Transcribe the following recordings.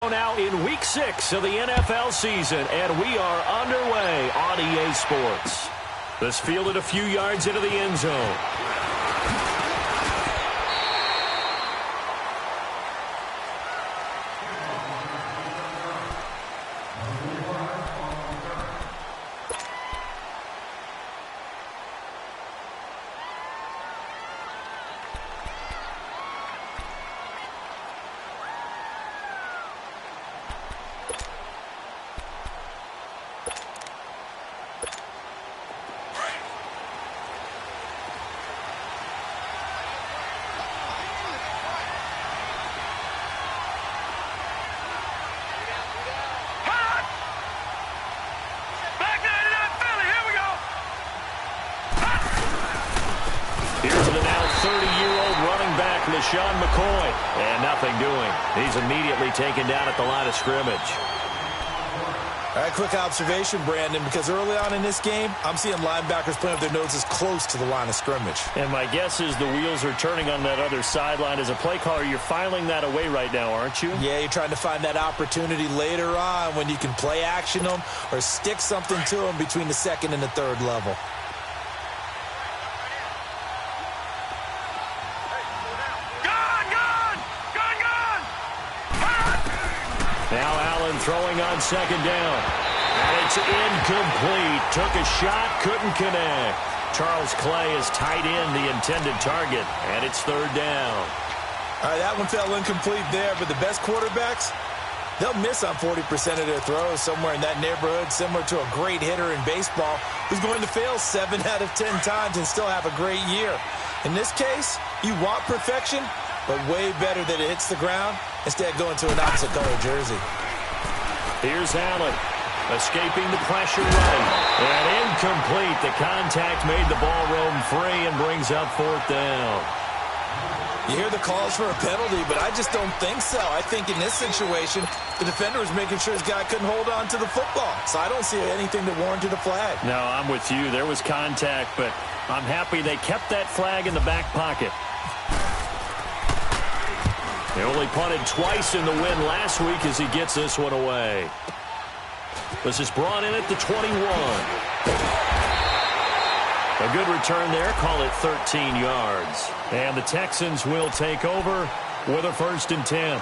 go now in Week 6 of the NFL season, and we are underway on EA Sports. This fielded a few yards into the end zone. Sean McCoy, and nothing doing. He's immediately taken down at the line of scrimmage. All right, quick observation, Brandon, because early on in this game, I'm seeing linebackers playing with their noses close to the line of scrimmage. And my guess is the wheels are turning on that other sideline. As a play caller, you're filing that away right now, aren't you? Yeah, you're trying to find that opportunity later on when you can play action them or stick something to them between the second and the third level. Throwing on second down. And it's incomplete. Took a shot, couldn't connect. Charles Clay has tied in the intended target, and it's third down. All right, that one fell incomplete there, but the best quarterbacks, they'll miss on 40% of their throws, somewhere in that neighborhood, similar to a great hitter in baseball who's going to fail 7 out of 10 times and still have a great year. In this case, you want perfection, but way better that it hits the ground instead of going to an opposite color jersey. Here's Allen, escaping the pressure right, and incomplete. The contact made the ball roam free and brings up fourth down. You hear the calls for a penalty, but I just don't think so. I think in this situation, the defender was making sure his guy couldn't hold on to the football. So I don't see anything that warranted a flag. No, I'm with you. There was contact, but I'm happy they kept that flag in the back pocket. They only punted twice in the win last week as he gets this one away. This is brought in at the 21. A good return there. Call it 13 yards. And the Texans will take over with a 1st and 10.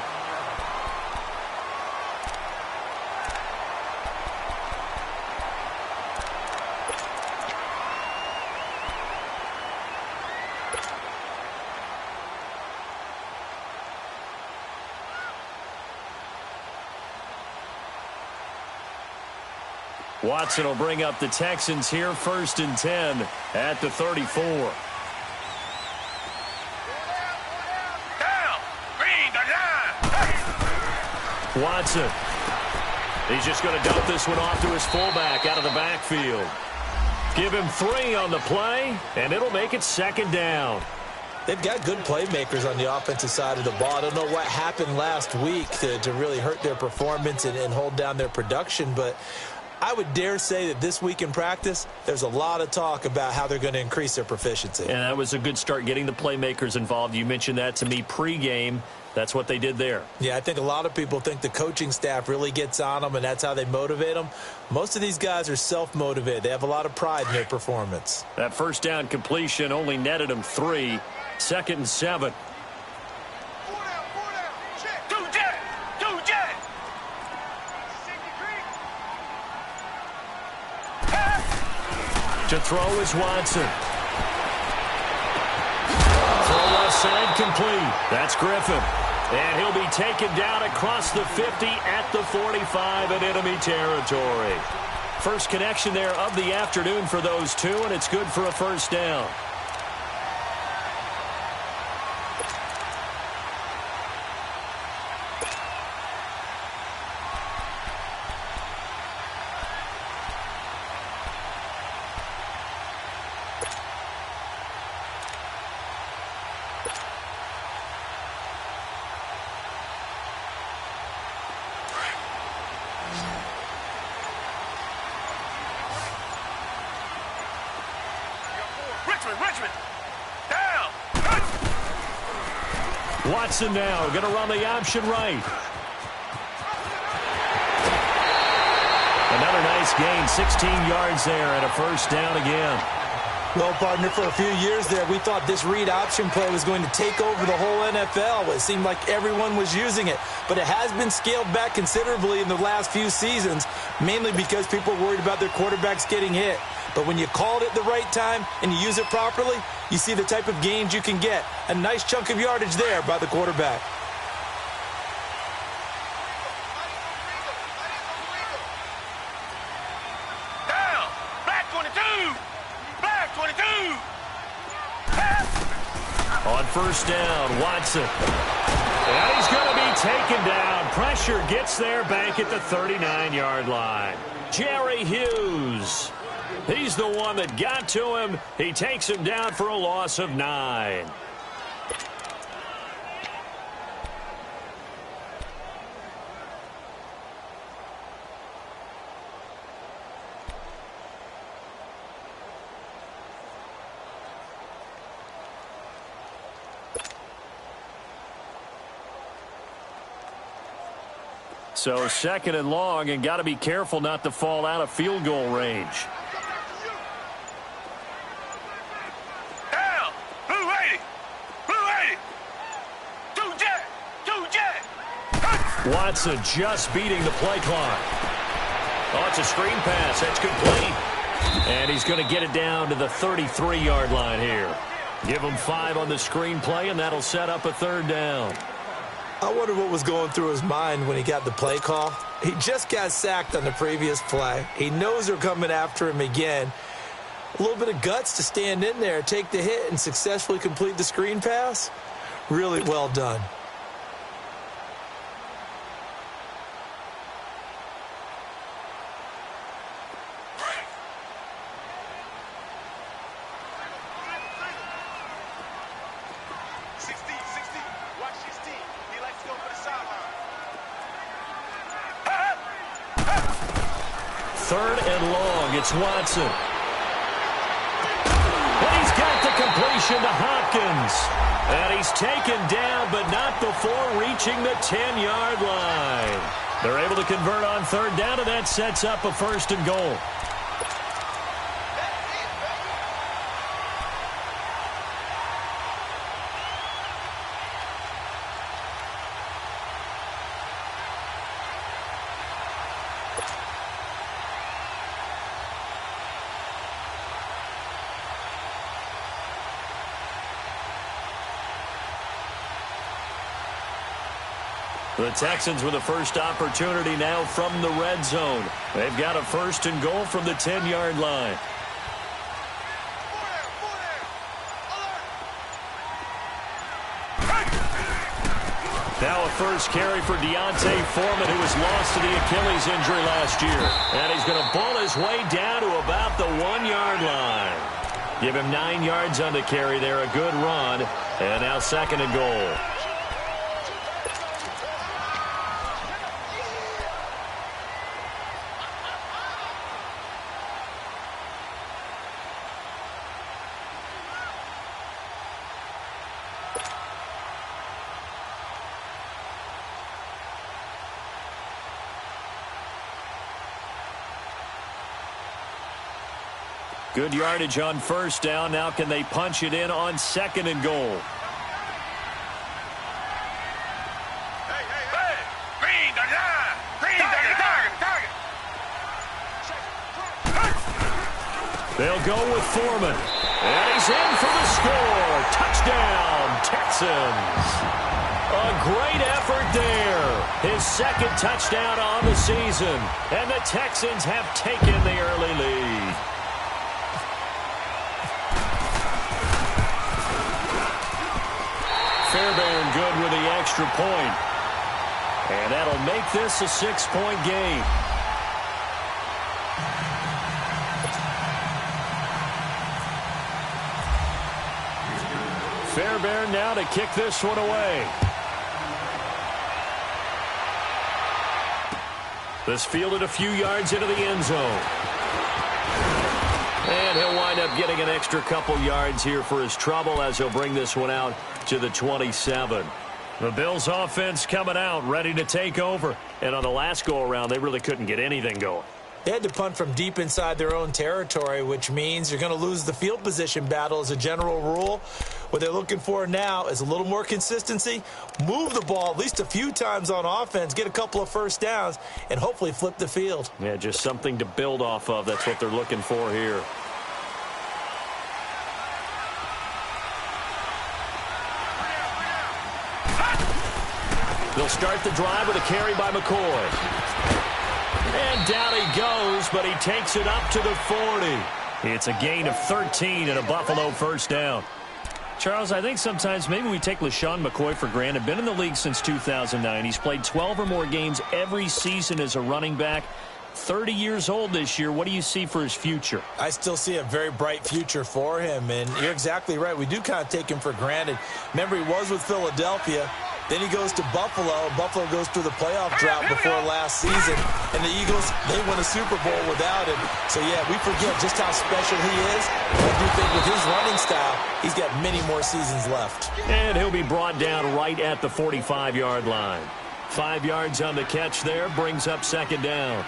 Watson will bring up the Texans here, 1st and 10 at the 34. Watson. He's just going to dump this one off to his fullback out of the backfield. Give him 3 on the play, and it'll make it 2nd down. They've got good playmakers on the offensive side of the ball. I don't know what happened last week to really hurt their performance and hold down their production, but I would dare say that this week in practice, there's a lot of talk about how they're going to increase their proficiency. And that was a good start, getting the playmakers involved. You mentioned that to me pregame. That's what they did there. Yeah, I think a lot of people think the coaching staff really gets on them, and that's how they motivate them. Most of these guys are self-motivated. They have a lot of pride in their performance. That 1st down completion only netted them 3. 2nd and 7. To throw is Watson. Throw left side complete. That's Griffin. And he'll be taken down across the 50 at the 45 in enemy territory. First connection there of the afternoon for those two, and it's good for a 1st down. Watson now going to run the option right. Nice gain, 16 yards there and a first down again. Well, partner, for a few years there, we thought this read option play was going to take over the whole NFL. It seemed like everyone was using it. But it has been scaled back considerably in the last few seasons, mainly because people are worried about their quarterbacks getting hit. But when you call it at the right time and you use it properly, you see the type of gains you can get. A nice chunk of yardage there by the quarterback. On first down, Watson. And he's going to be taken down. Pressure gets there back at the 39-yard line. Jerry Hughes. He's the one that got to him. He takes him down for a loss of 9. So second and long, and got to be careful not to fall out of field goal range. Down. Blue 80. Blue 80. Two jet. Watson just beating the play clock. Oh, it's a screen pass. That's complete. And he's going to get it down to the 33-yard line here. Give him 5 on the screen play, and that'll set up a third down. I wonder what was going through his mind when he got the play call. He just got sacked on the previous play. He knows they're coming after him again. A little bit of guts to stand in there, take the hit, and successfully complete the screen pass. Really well done. Third and long, it's Watson. And he's got the completion to Hopkins. And he's taken down, but not before reaching the 10-yard line. They're able to convert on third down, and that sets up a first and goal. The Texans with the first opportunity now from the red zone. They've got a first and goal from the 10-yard line. Now a first carry for Deontay Foreman, who was lost to the Achilles injury last year. And he's going to ball his way down to about the 1-yard line. Give him 9 yards on the carry there, a good run. And now second and goal. Good yardage on first down. Now can they punch it in on second and goal? They'll go with Foreman. And he's in for the score. Touchdown, Texans. A great effort there. His second touchdown on the season. And the Texans have taken the early lead. Fairbairn good with the extra point. And that'll make this a 6-point game. Fairbairn now to kick this one away. This fielded a few yards into the end zone. And he'll wind up getting an extra couple yards here for his trouble as he'll bring this one out to the 27. The Bills offense coming out, ready to take over. And on the last go-around, they really couldn't get anything going. They had to punt from deep inside their own territory, which means you're going to lose the field position battle as a general rule. What they're looking for now is a little more consistency, move the ball at least a few times on offense, get a couple of first downs, and hopefully flip the field. Yeah, just something to build off of. That's what they're looking for here. They'll start the drive with a carry by McCoy. And down he goes, but he takes it up to the 40. It's a gain of 13 and a Buffalo first down. Charles, I think sometimes maybe we take LaShawn McCoy for granted. Been in the league since 2009. He's played 12 or more games every season as a running back. 30 years old this year. What do you see for his future? I still see a very bright future for him, and you're exactly right. We do kind of take him for granted. Remember, he was with Philadelphia. Then he goes to Buffalo. Buffalo goes through the playoff drought before last season. And the Eagles, they win a Super Bowl without him. So, yeah, we forget just how special he is. I do think with his running style, he's got many more seasons left. And he'll be brought down right at the 45-yard line. 5 yards on the catch there, brings up second down.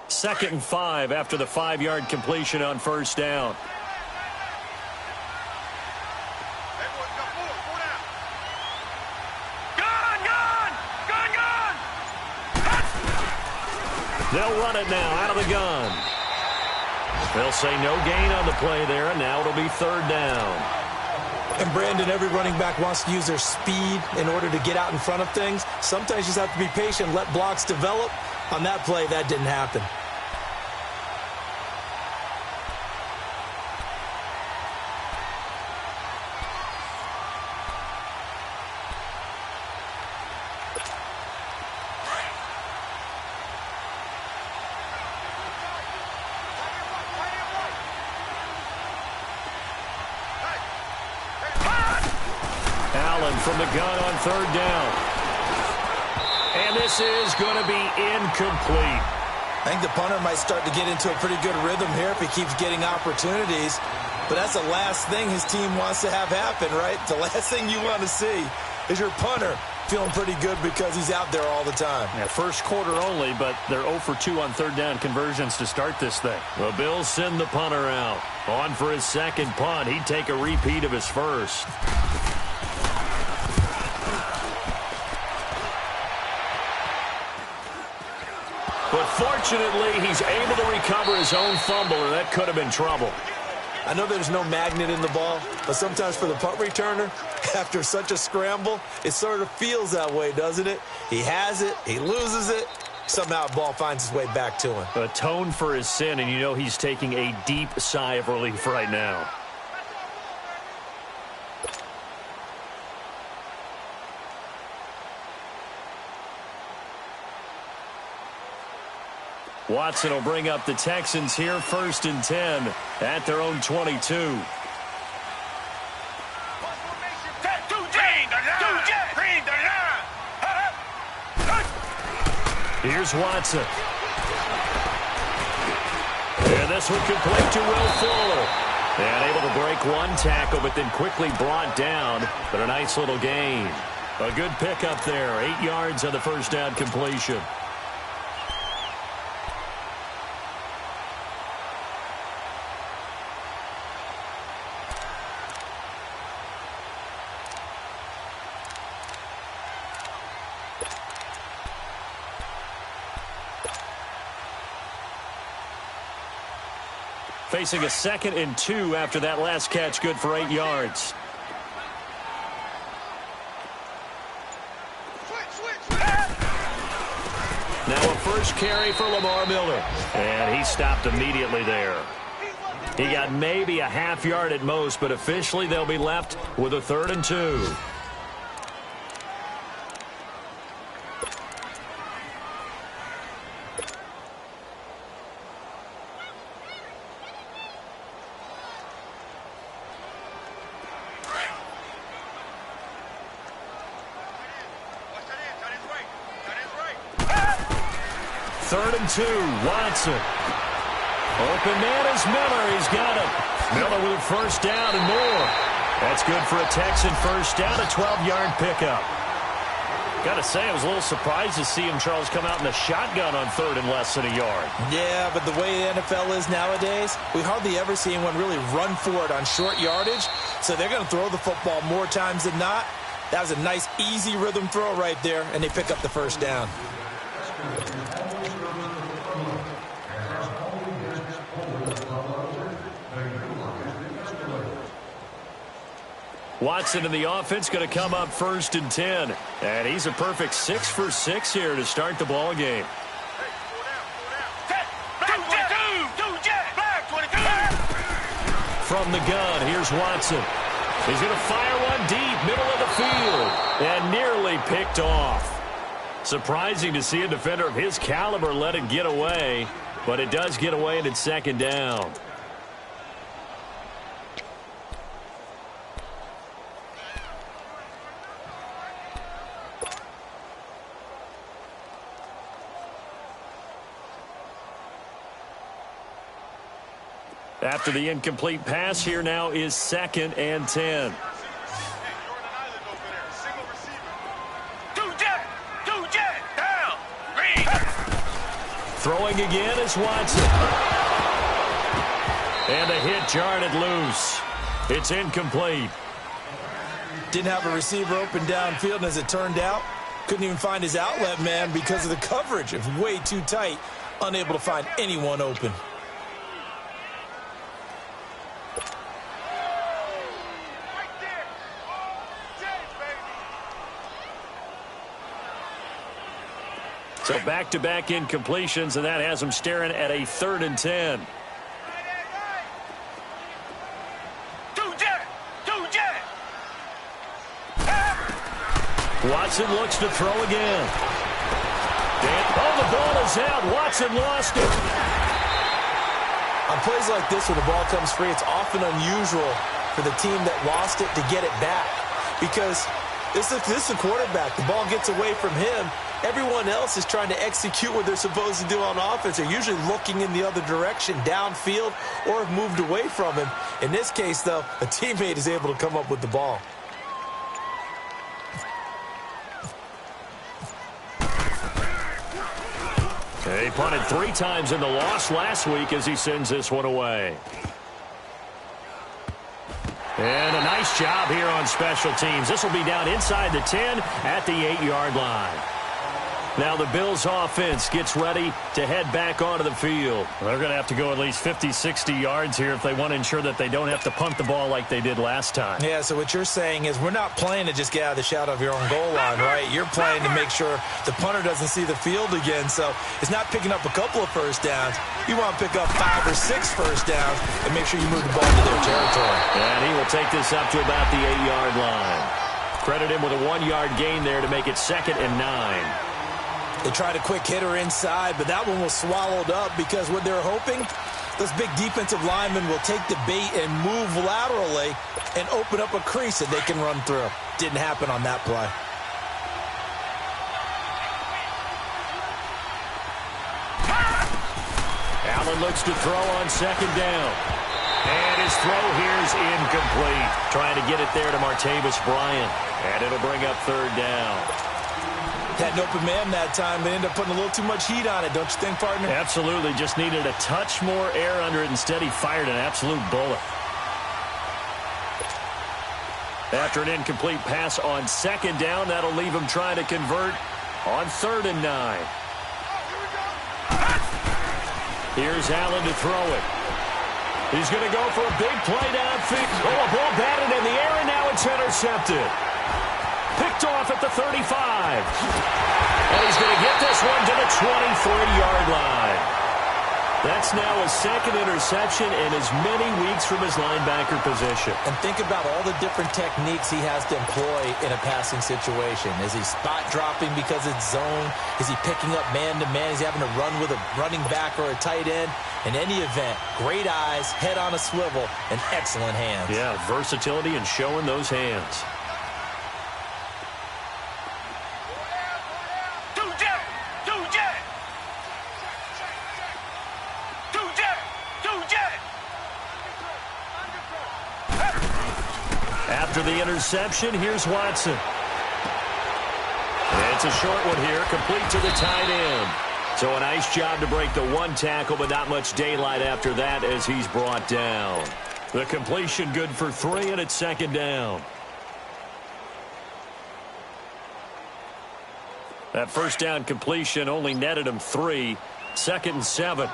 Second and 5 after the 5-yard completion on first down. They'll run it now out of the gun. They'll say no gain on the play there, and now it'll be third down. And, Brandon, every running back wants to use their speed in order to get out in front of things. Sometimes you just have to be patient, let blocks develop. On that play, that didn't happen. From the gun on third down. And this is going to be incomplete. I think the punter might start to get into a pretty good rhythm here if he keeps getting opportunities. But that's the last thing his team wants to have happen, right? The last thing you want to see is your punter feeling pretty good because he's out there all the time. Yeah, first quarter only, but they're 0 for 2 on third down conversions to start this thing. The Bills send the punter out. On for his second punt. He'd take a repeat of his first. But fortunately, he's able to recover his own fumble, or that could have been trouble. I know there's no magnet in the ball, but sometimes for the punt returner, after such a scramble, it sort of feels that way, doesn't it? He has it, he loses it, somehow the ball finds its way back to him. Atone for his sin, and you know he's taking a deep sigh of relief right now. Watson will bring up the Texans here, 1st and 10 at their own 22. Here's Watson. And this one complete to Will Fuller. And able to break one tackle, but then quickly brought down. But a nice little gain. A good pickup there. 8 yards on the first down completion. Facing a 2nd and 2 after that last catch, good for 8 yards. Now a first carry for Lamar Miller. And he stopped immediately there. He got maybe a half yard at most, but officially they'll be left with a 3rd and 2. Third and 2, Watson. Open man is Miller. He's got it. Miller with a first down and more. That's good for a Texan first down, a 12-yard pickup. Got to say, I was a little surprised to see him, Charles, come out in the shotgun on third and less than a yard. Yeah, but the way the NFL is nowadays, we hardly ever see anyone really run for it on short yardage. So they're going to throw the football more times than not. That was a nice, easy rhythm throw right there, and they pick up the first down. Watson in the offense going to come up first and 10. And he's a perfect 6 for 6 here to start the ball game. From the gun, here's Watson. He's going to fire one deep, middle of the field, and nearly picked off. Surprising to see a defender of his caliber let it get away, but it does get away and it's second down. After the incomplete pass, here now is second and 10. Throwing again is Watson. And a hit jarred it loose. It's incomplete. Didn't have a receiver open downfield, and as it turned out, couldn't even find his outlet man because of the coverage. It was way too tight, unable to find anyone open. So back-to-back incompletions, and that has him staring at a 3rd and 10. Watson looks to throw again. Oh, the ball is out. Watson lost it. On plays like this, when the ball comes free, it's often unusual for the team that lost it to get it back. Because this is a quarterback. The ball gets away from him. Everyone else is trying to execute what they're supposed to do on offense. They're usually looking in the other direction, downfield, or have moved away from him. In this case, though, a teammate is able to come up with the ball. He punted 3 times in the loss last week as he sends this one away. And a nice job here on special teams. This will be down inside the 10 at the 8-yard line. Now the Bills offense gets ready to head back onto the field. They're going to have to go at least 50, 60 yards here if they want to ensure that they don't have to punt the ball like they did last time. Yeah, so what you're saying is we're not playing to just get out of the shadow of your own goal line, right? You're playing to make sure the punter doesn't see the field again. So it's not picking up a couple of first downs. You want to pick up 5 or 6 first downs and make sure you move the ball to their territory. And he will take this up to about the 8-yard line. Credit him with a 1-yard gain there to make it 2nd and 9. They tried a quick hitter inside, but that one was swallowed up because what they're hoping, those big defensive linemen will take the bait and move laterally and open up a crease that they can run through. Didn't happen on that play. Allen looks to throw on 2nd down. And his throw here is incomplete. Trying to get it there to Martavis Bryant. And it'll bring up 3rd down. Had an open man that time. They ended up putting a little too much heat on it, don't you think, partner? Absolutely. Just needed a touch more air under it. Instead, he fired an absolute bullet. After an incomplete pass on 2nd down, that'll leave him trying to convert on 3rd and 9. Here's Allen to throw it. He's going to go for a big play downfield. Oh, a ball batted in the air, and now it's intercepted. Picked off at the 35. And he's going to get this one to the 23-yard line. That's now a 2nd interception in as many weeks from his linebacker position. And think about all the different techniques he has to employ in a passing situation. Is he spot dropping because it's zone? Is he picking up man-to-man? Is he having to run with a running back or a tight end? In any event, great eyes, head on a swivel, and excellent hands. Yeah, versatility and showing those hands. After the interception, here's Watson. It's a short one here, complete to the tight end. So a nice job to break the one tackle, but not much daylight after that as he's brought down. The completion good for 3, and it's second down. That first down completion only netted him 3. 2nd and 7.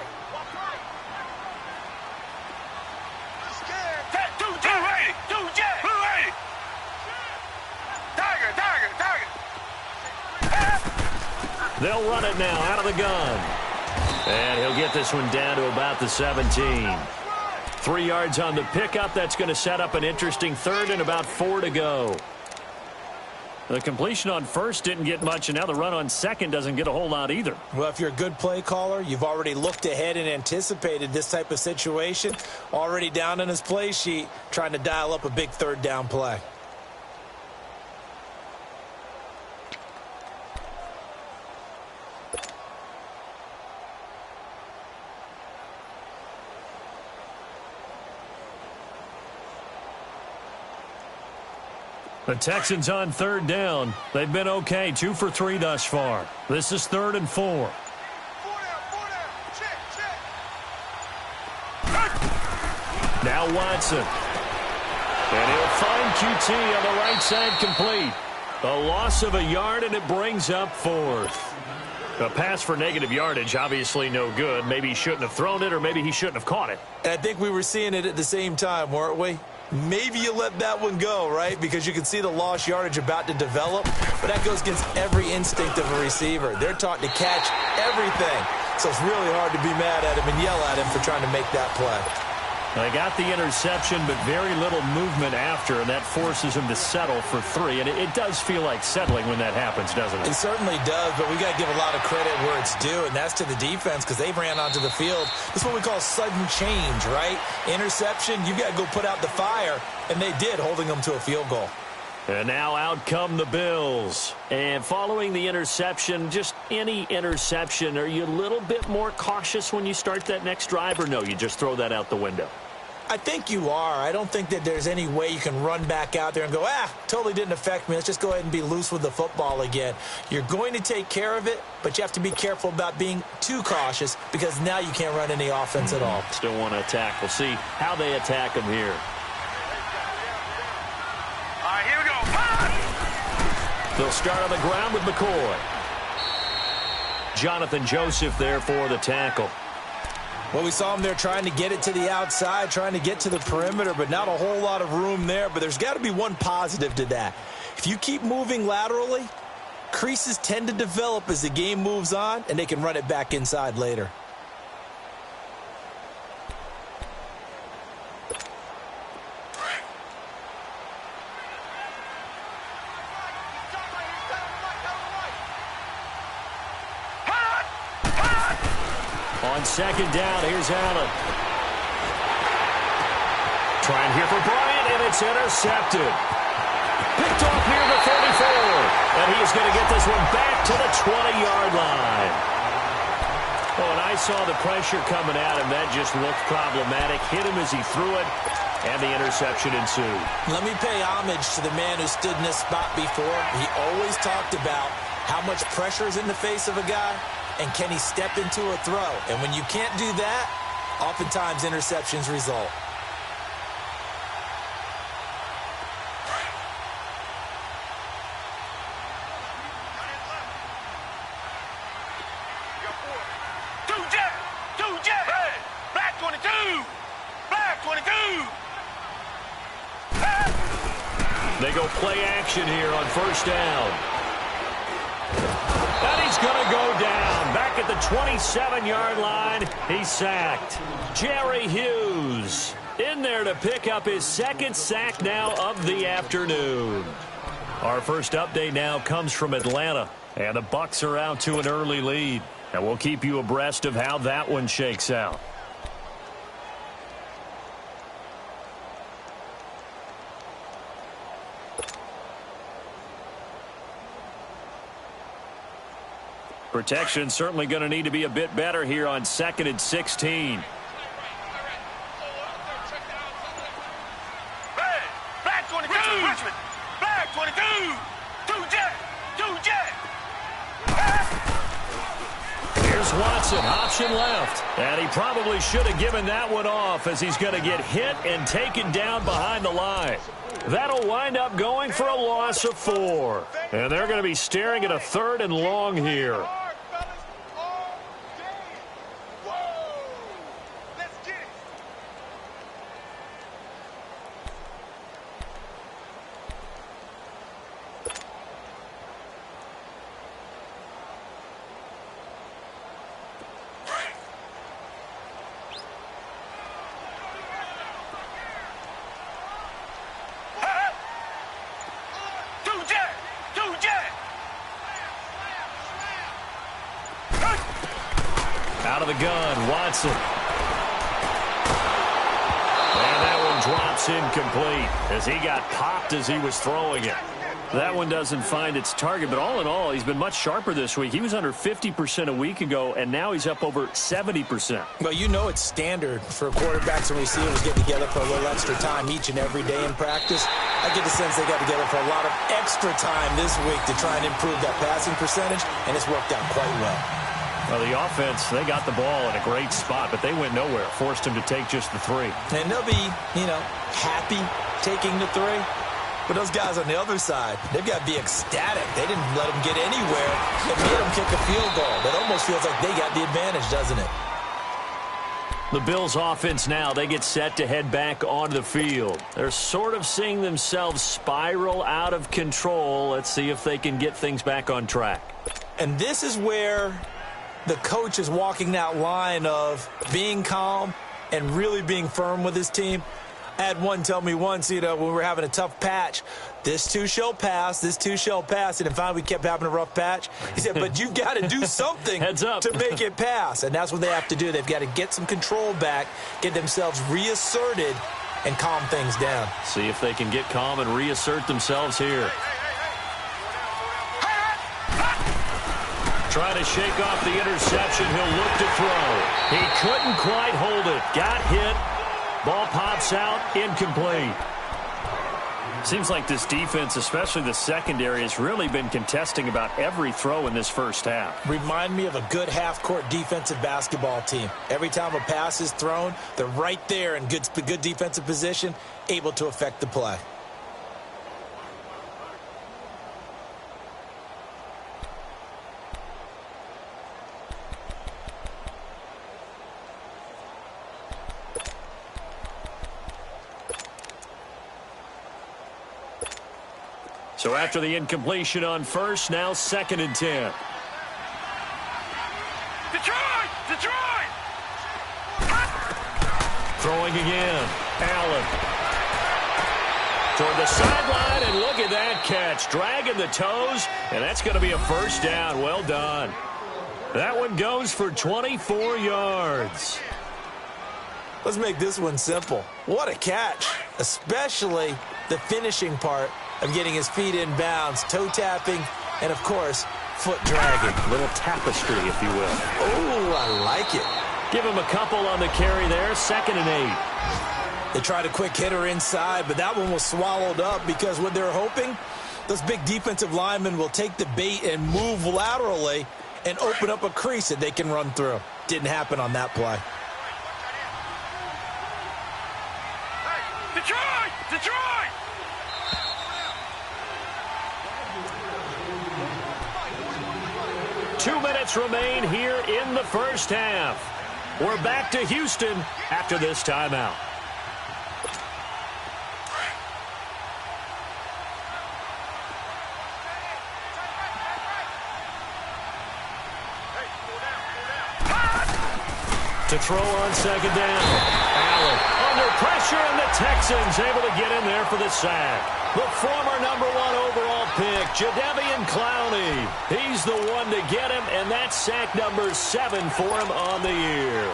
They'll run it now out of the gun. And he'll get this one down to about the 17. 3 yards on the pickup. That's going to set up an interesting 3rd and about 4 to go. The completion on first didn't get much, and now the run on second doesn't get a whole lot either. Well, if you're a good play caller, you've already looked ahead and anticipated this type of situation. Already down in his play sheet, trying to dial up a big 3rd down play. The Texans on 3rd down. They've been okay, 2 for 3 thus far. This is 3rd and 4. Now Watson. And he'll find QT on the right side complete. A loss of a yard, and it brings up 4th. A pass for negative yardage, obviously no good. Maybe he shouldn't have thrown it, or maybe he shouldn't have caught it. And I think we were seeing it at the same time, weren't we? Maybe you let that one go, right? Because you can see the lost yardage about to develop. But that goes against every instinct of a receiver. They're taught to catch everything. So it's really hard to be mad at him and yell at him for trying to make that play. They got the interception, but very little movement after, and that forces him to settle for 3. And it does feel like settling when that happens, doesn't it? It certainly does, but we got to give a lot of credit where it's due, and that's to the defense because they ran onto the field. This is what we call sudden change, right? Interception, you got to go put out the fire, and they did, holding them to a field goal. And now out come the Bills. And following the interception, just any interception, are you a little bit more cautious when you start that next drive, or no, you just throw that out the window? I think you are. I don't think that there's any way you can run back out there and go, totally didn't affect me. Let's just go ahead and be loose with the football again. You're going to take care of it, but you have to be careful about being too cautious because now you can't run any offense at all. Still want to attack. We'll see how they attack him here. All right, here we go. They'll start on the ground with McCoy. Jonathan Joseph there for the tackle. Well, we saw him there trying to get it to the outside, trying to get to the perimeter, but not a whole lot of room there. But there's got to be one positive to that. If you keep moving laterally, creases tend to develop as the game moves on, and they can run it back inside later. On 2nd down, here's Allen. Trying here for Bryant, and it's intercepted. Picked off near the 34. And he's going to get this one back to the 20-yard line. Oh, and I saw the pressure coming at him. That just looked problematic. Hit him as he threw it, and the interception ensued. Let me pay homage to the man who stood in this spot before. He always talked about how much pressure is in the face of a guy. And can he step into a throw? And when you can't do that, oftentimes interceptions result. Two jet, hey, black 22, black 22. They go play action here on 1st down. And he's going to go down. Back at the 27-yard line, he's sacked. Jerry Hughes in there to pick up his 2nd sack now of the afternoon. Our first update now comes from Atlanta, and the Bucs are out to an early lead. And we'll keep you abreast of how that one shakes out. Protection certainly going to need to be a bit better here on 2nd and 16. punishment. Flag 22. 2-jet. 2-jet. Here's Watson, option left. And he probably should have given that one off as he's going to get hit and taken down behind the line. That'll wind up going for a loss of 4. And they're going to be staring at a 3rd and long here. Out of the gun, Watson. And that one drops incomplete as he got popped as he was throwing it. That one doesn't find its target, but all in all, he's been much sharper this week. He was under 50% a week ago, and now he's up over 70%. Well, you know it's standard for quarterbacks and receivers getting together for a little extra time each and every day in practice. I get the sense they got together for a lot of extra time this week to try and improve that passing percentage, and it's worked out quite well. Well, the offense, they got the ball in a great spot, but they went nowhere. Forced him to take just the 3. And they'll be, happy taking the 3. But those guys on the other side, they've got to be ecstatic. They didn't let them get anywhere and made them kick a field goal. That almost feels like they got the advantage, doesn't it? The Bills' offense now, they get set to head back onto the field. They're sort of seeing themselves spiral out of control. Let's see if they can get things back on track. And this is where the coach is walking that line of being calm and really being firm with his team. I had one tell me once, when we were having a tough patch, this too shall pass, this too shall pass. And finally, we kept having a rough patch. He said, but you've got to do something Heads up. to make it pass. And that's what they have to do. They've got to get some control back, get themselves reasserted, and calm things down. See if they can get calm and reassert themselves here. Trying to shake off the interception. He'll look to throw. He couldn't quite hold it. Got hit. Ball pops out, incomplete. Seems like this defense, especially the secondary, has really been contesting about every throw in this first half. Remind me of a good half-court defensive basketball team. Every time a pass is thrown, they're right there in good defensive position, able to affect the play. So after the incompletion on first, now 2nd and 10. Detroit! Detroit! Throwing again. Allen. Toward the sideline, and look at that catch. Dragging the toes, and that's going to be a first down. Well done. That one goes for 24 yards. Let's make this one simple. What a catch, especially the finishing part of getting his feet in bounds, toe tapping, and, of course, foot dragging. Little tapestry, if you will. Oh, I like it. Give him a couple on the carry there, 2nd and 8. They tried a quick hitter inside, but that one was swallowed up because what they're hoping, those big defensive linemen will take the bait and move laterally and open up a crease that they can run through. Didn't happen on that play. Detroit! Detroit! 2 minutes remain here in the first half. We're back to Houston after this timeout. To throw on 2nd down. Allen under pressure, and the Texans able to get in there for the sack. The former number 1 overall pick, Jadeveon Clowney. He's the one to get him, and that's sack number 7 for him on the year.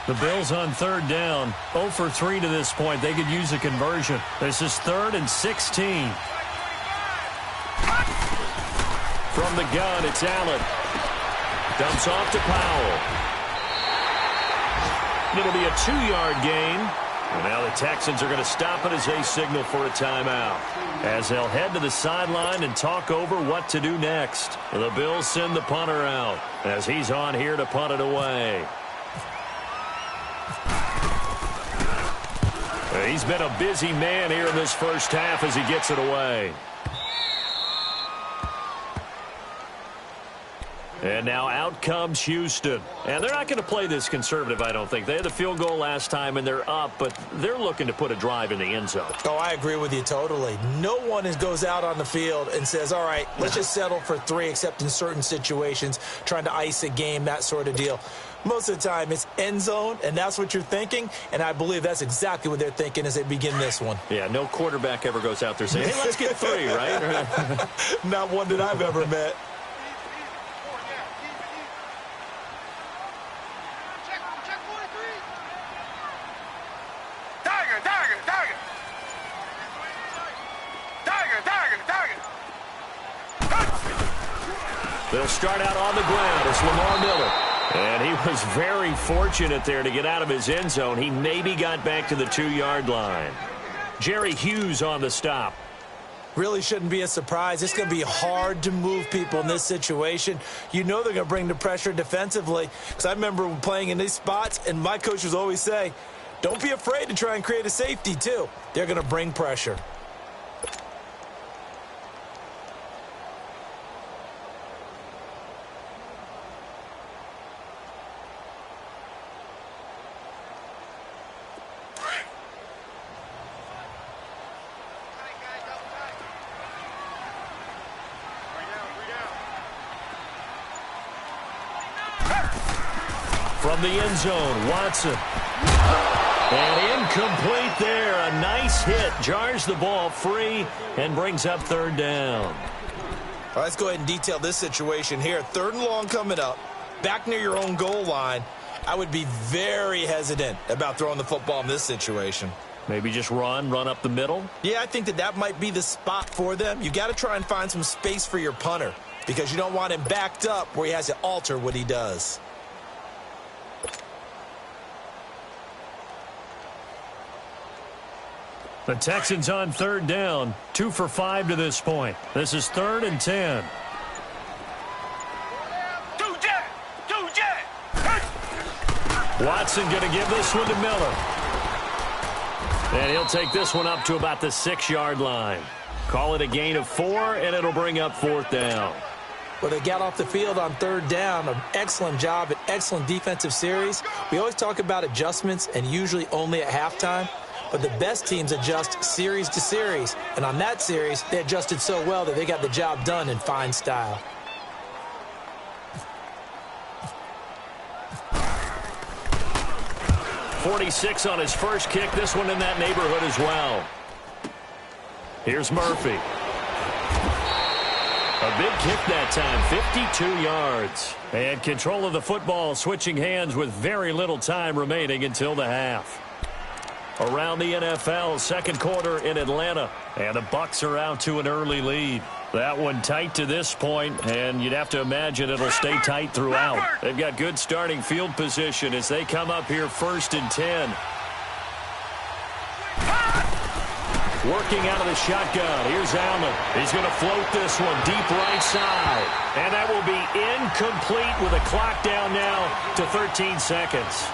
The Bills on 3rd down, 0 for 3 to this point. They could use a conversion. This is 3rd and 16. From the gun, it's Allen. Dumps off to Powell. It'll be a 2-yard gain. And now the Texans are going to stop it as they signal for a timeout, as they'll head to the sideline and talk over what to do next. The Bills send the punter out as he's on here to punt it away. He's been a busy man here in this first half as he gets it away. And now out comes Houston. And they're not going to play this conservative, I don't think. They had the field goal last time, and they're up, but they're looking to put a drive in the end zone. Oh, I agree with you totally. No one goes out on the field and says, all right, let's just settle for 3, except in certain situations, trying to ice a game, that sort of deal. Most of the time, it's end zone, and that's what you're thinking, and I believe that's exactly what they're thinking as they begin this one. Yeah, no quarterback ever goes out there saying, hey, let's get 3, right? Not one that I've ever met. They'll start out on the ground. It's Lamar Miller. And he was very fortunate there to get out of his end zone. He maybe got back to the 2-yard line. Jerry Hughes on the stop. Really shouldn't be a surprise. It's going to be hard to move people in this situation. You know they're going to bring the pressure defensively. Because I remember playing in these spots, and my coaches always say, don't be afraid to try and create a safety, too. They're going to bring pressure. From the end zone, Watson. And incomplete there. A nice hit. Jars the ball free and brings up 3rd down. All right, let's go ahead and detail this situation here. 3rd and long coming up. Back near your own goal line. I would be very hesitant about throwing the football in this situation. Maybe just run up the middle? Yeah, I think that might be the spot for them. You got to try and find some space for your punter because you don't want him backed up where he has to alter what he does. The Texans on 3rd down, 2 for 5 to this point. This is 3rd and 10. Watson going to give this one to Miller. And he'll take this one up to about the 6-yard line. Call it a gain of 4, and it'll bring up 4th down. Well, they got off the field on 3rd down. An excellent job, an excellent defensive series. We always talk about adjustments, and usually only at halftime. But the best teams adjust series to series. And on that series, they adjusted so well that they got the job done in fine style. .46 on his first kick. This one in that neighborhood as well. Here's Murphy. A big kick that time, 52 yards. And control of the football switching hands with very little time remaining until the half. Around the NFL, 2nd quarter in Atlanta. And the Bucs are out to an early lead. That one tight to this point, and you'd have to imagine it'll stay tight throughout. They've got good starting field position as they come up here 1st and 10. Working out of the shotgun. Here's Allen. He's going to float this one deep right side. And that will be incomplete with a clock down now to 13 seconds.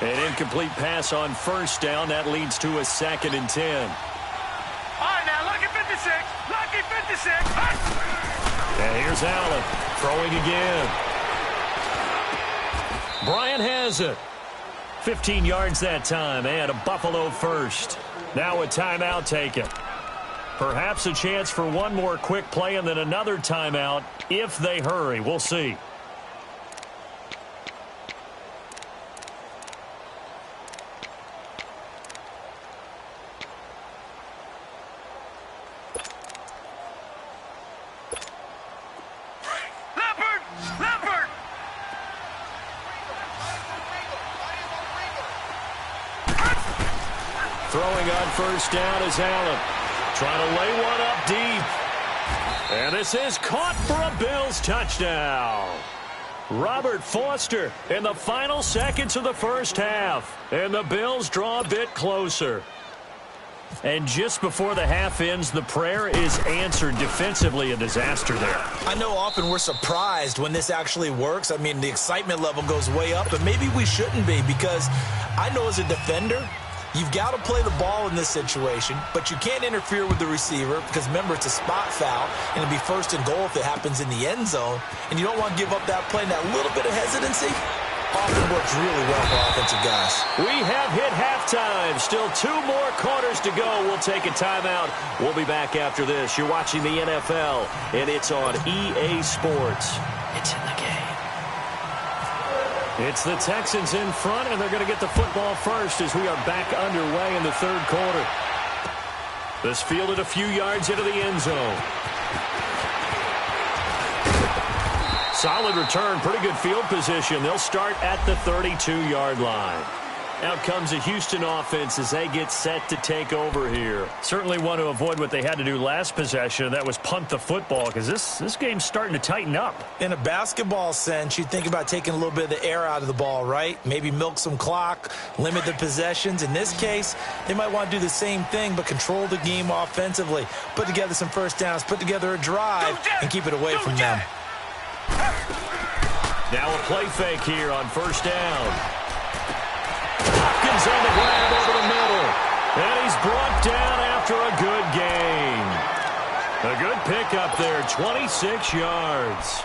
An incomplete pass on 1st down. That leads to a 2nd and 10. All right, now, lucky 56. Lucky 56. And here's Allen throwing again. Bryant has it. 15 yards that time, and a Buffalo first. Now a timeout taken. Perhaps a chance for one more quick play and then another timeout if they hurry. We'll see. Throwing on first down is Allen. Trying to lay one up deep. And this is caught for a Bills touchdown. Robert Foster in the final seconds of the first half. And the Bills draw a bit closer. And just before the half ends, the prayer is answered. Defensively, a disaster there. I know often we're surprised when this actually works. I mean, the excitement level goes way up, but maybe we shouldn't be, because I know as a defender, you've got to play the ball in this situation, but you can't interfere with the receiver because, remember, it's a spot foul, and it'll be first and goal if it happens in the end zone, and you don't want to give up that play. And that little bit of hesitancy often works really well for offensive guys. We have hit halftime. Still 2 more quarters to go. We'll take a timeout. We'll be back after this. You're watching the NFL, and it's on EA Sports. It's in the game. It's the Texans in front, and they're going to get the football first as we are back underway in the third quarter. This fielded a few yards into the end zone. Solid return, pretty good field position. They'll start at the 32-yard line. Out comes the Houston offense as they get set to take over here. Certainly want to avoid what they had to do last possession, and that was punt the football, because this game's starting to tighten up. In a basketball sense, you think about taking a little bit of the air out of the ball, right? Maybe milk some clock, limit the possessions. In this case, they might want to do the same thing, but control the game offensively. Put together some first downs, put together a drive, and keep it away from them. Now a play fake here on first down. Hopkins on the grab over the middle. And he's brought down after a good gain. A good pickup there, 26 yards.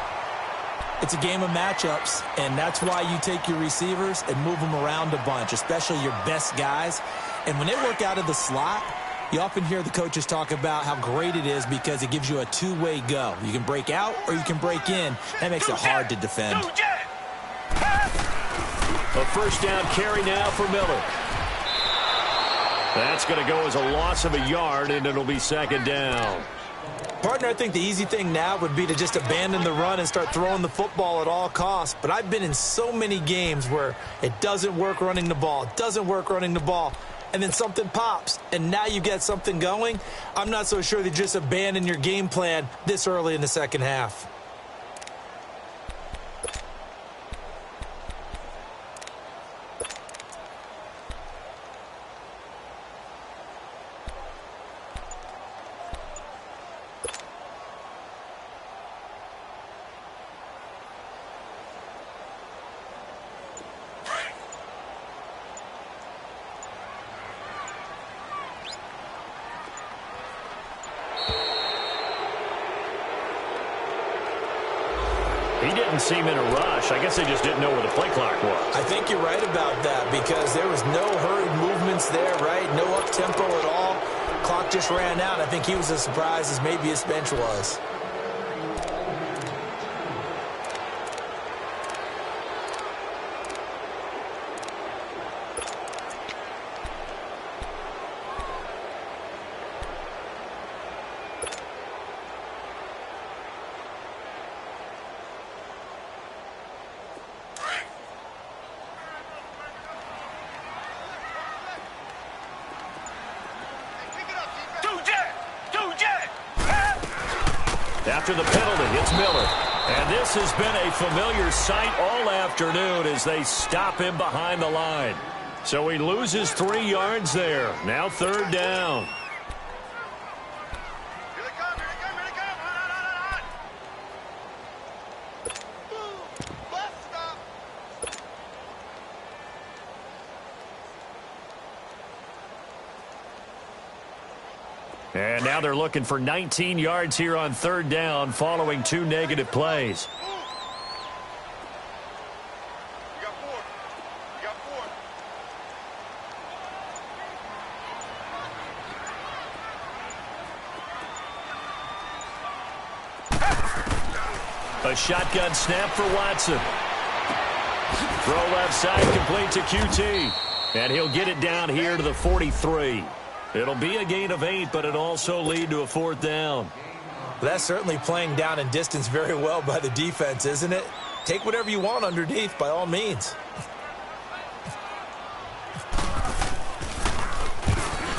It's a game of matchups, and that's why you take your receivers and move them around a bunch, especially your best guys. And when they work out of the slot, you often hear the coaches talk about how great it is because it gives you a two-way go. You can break out or you can break in. That makes it hard to defend. A first down carry now for Miller. That's going to go as a loss of a yard, and it'll be second down. Partner, I think the easy thing now would be to just abandon the run and start throwing the football at all costs. But I've been in so many games where it doesn't work running the ball. It doesn't work running the ball. And then something pops, and now you get something going. I'm not so sure that you just abandon your game plan this early in the second half. He didn't seem in a rush. I guess they just didn't know where the play clock was. I think you're right about that because there was no hurried movements there, right? No up-tempo at all. Clock just ran out. I think he was as surprised as maybe his bench was. After the penalty, it's Miller. And this has been a familiar sight all afternoon as they stop him behind the line. So he loses 3 yards there. Now third down. And now they're looking for 19 yards here on third down following 2 negative plays. You got 4. You got 4. A shotgun snap for Watson. Throw left side complete to QT. And he'll get it down here to the 43. It'll be a gain of 8, but it'll also lead to a fourth down. That's certainly playing down and distance very well by the defense, isn't it? Take whatever you want underneath, by all means.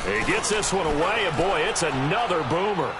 He gets this one away, and boy, it's another boomer.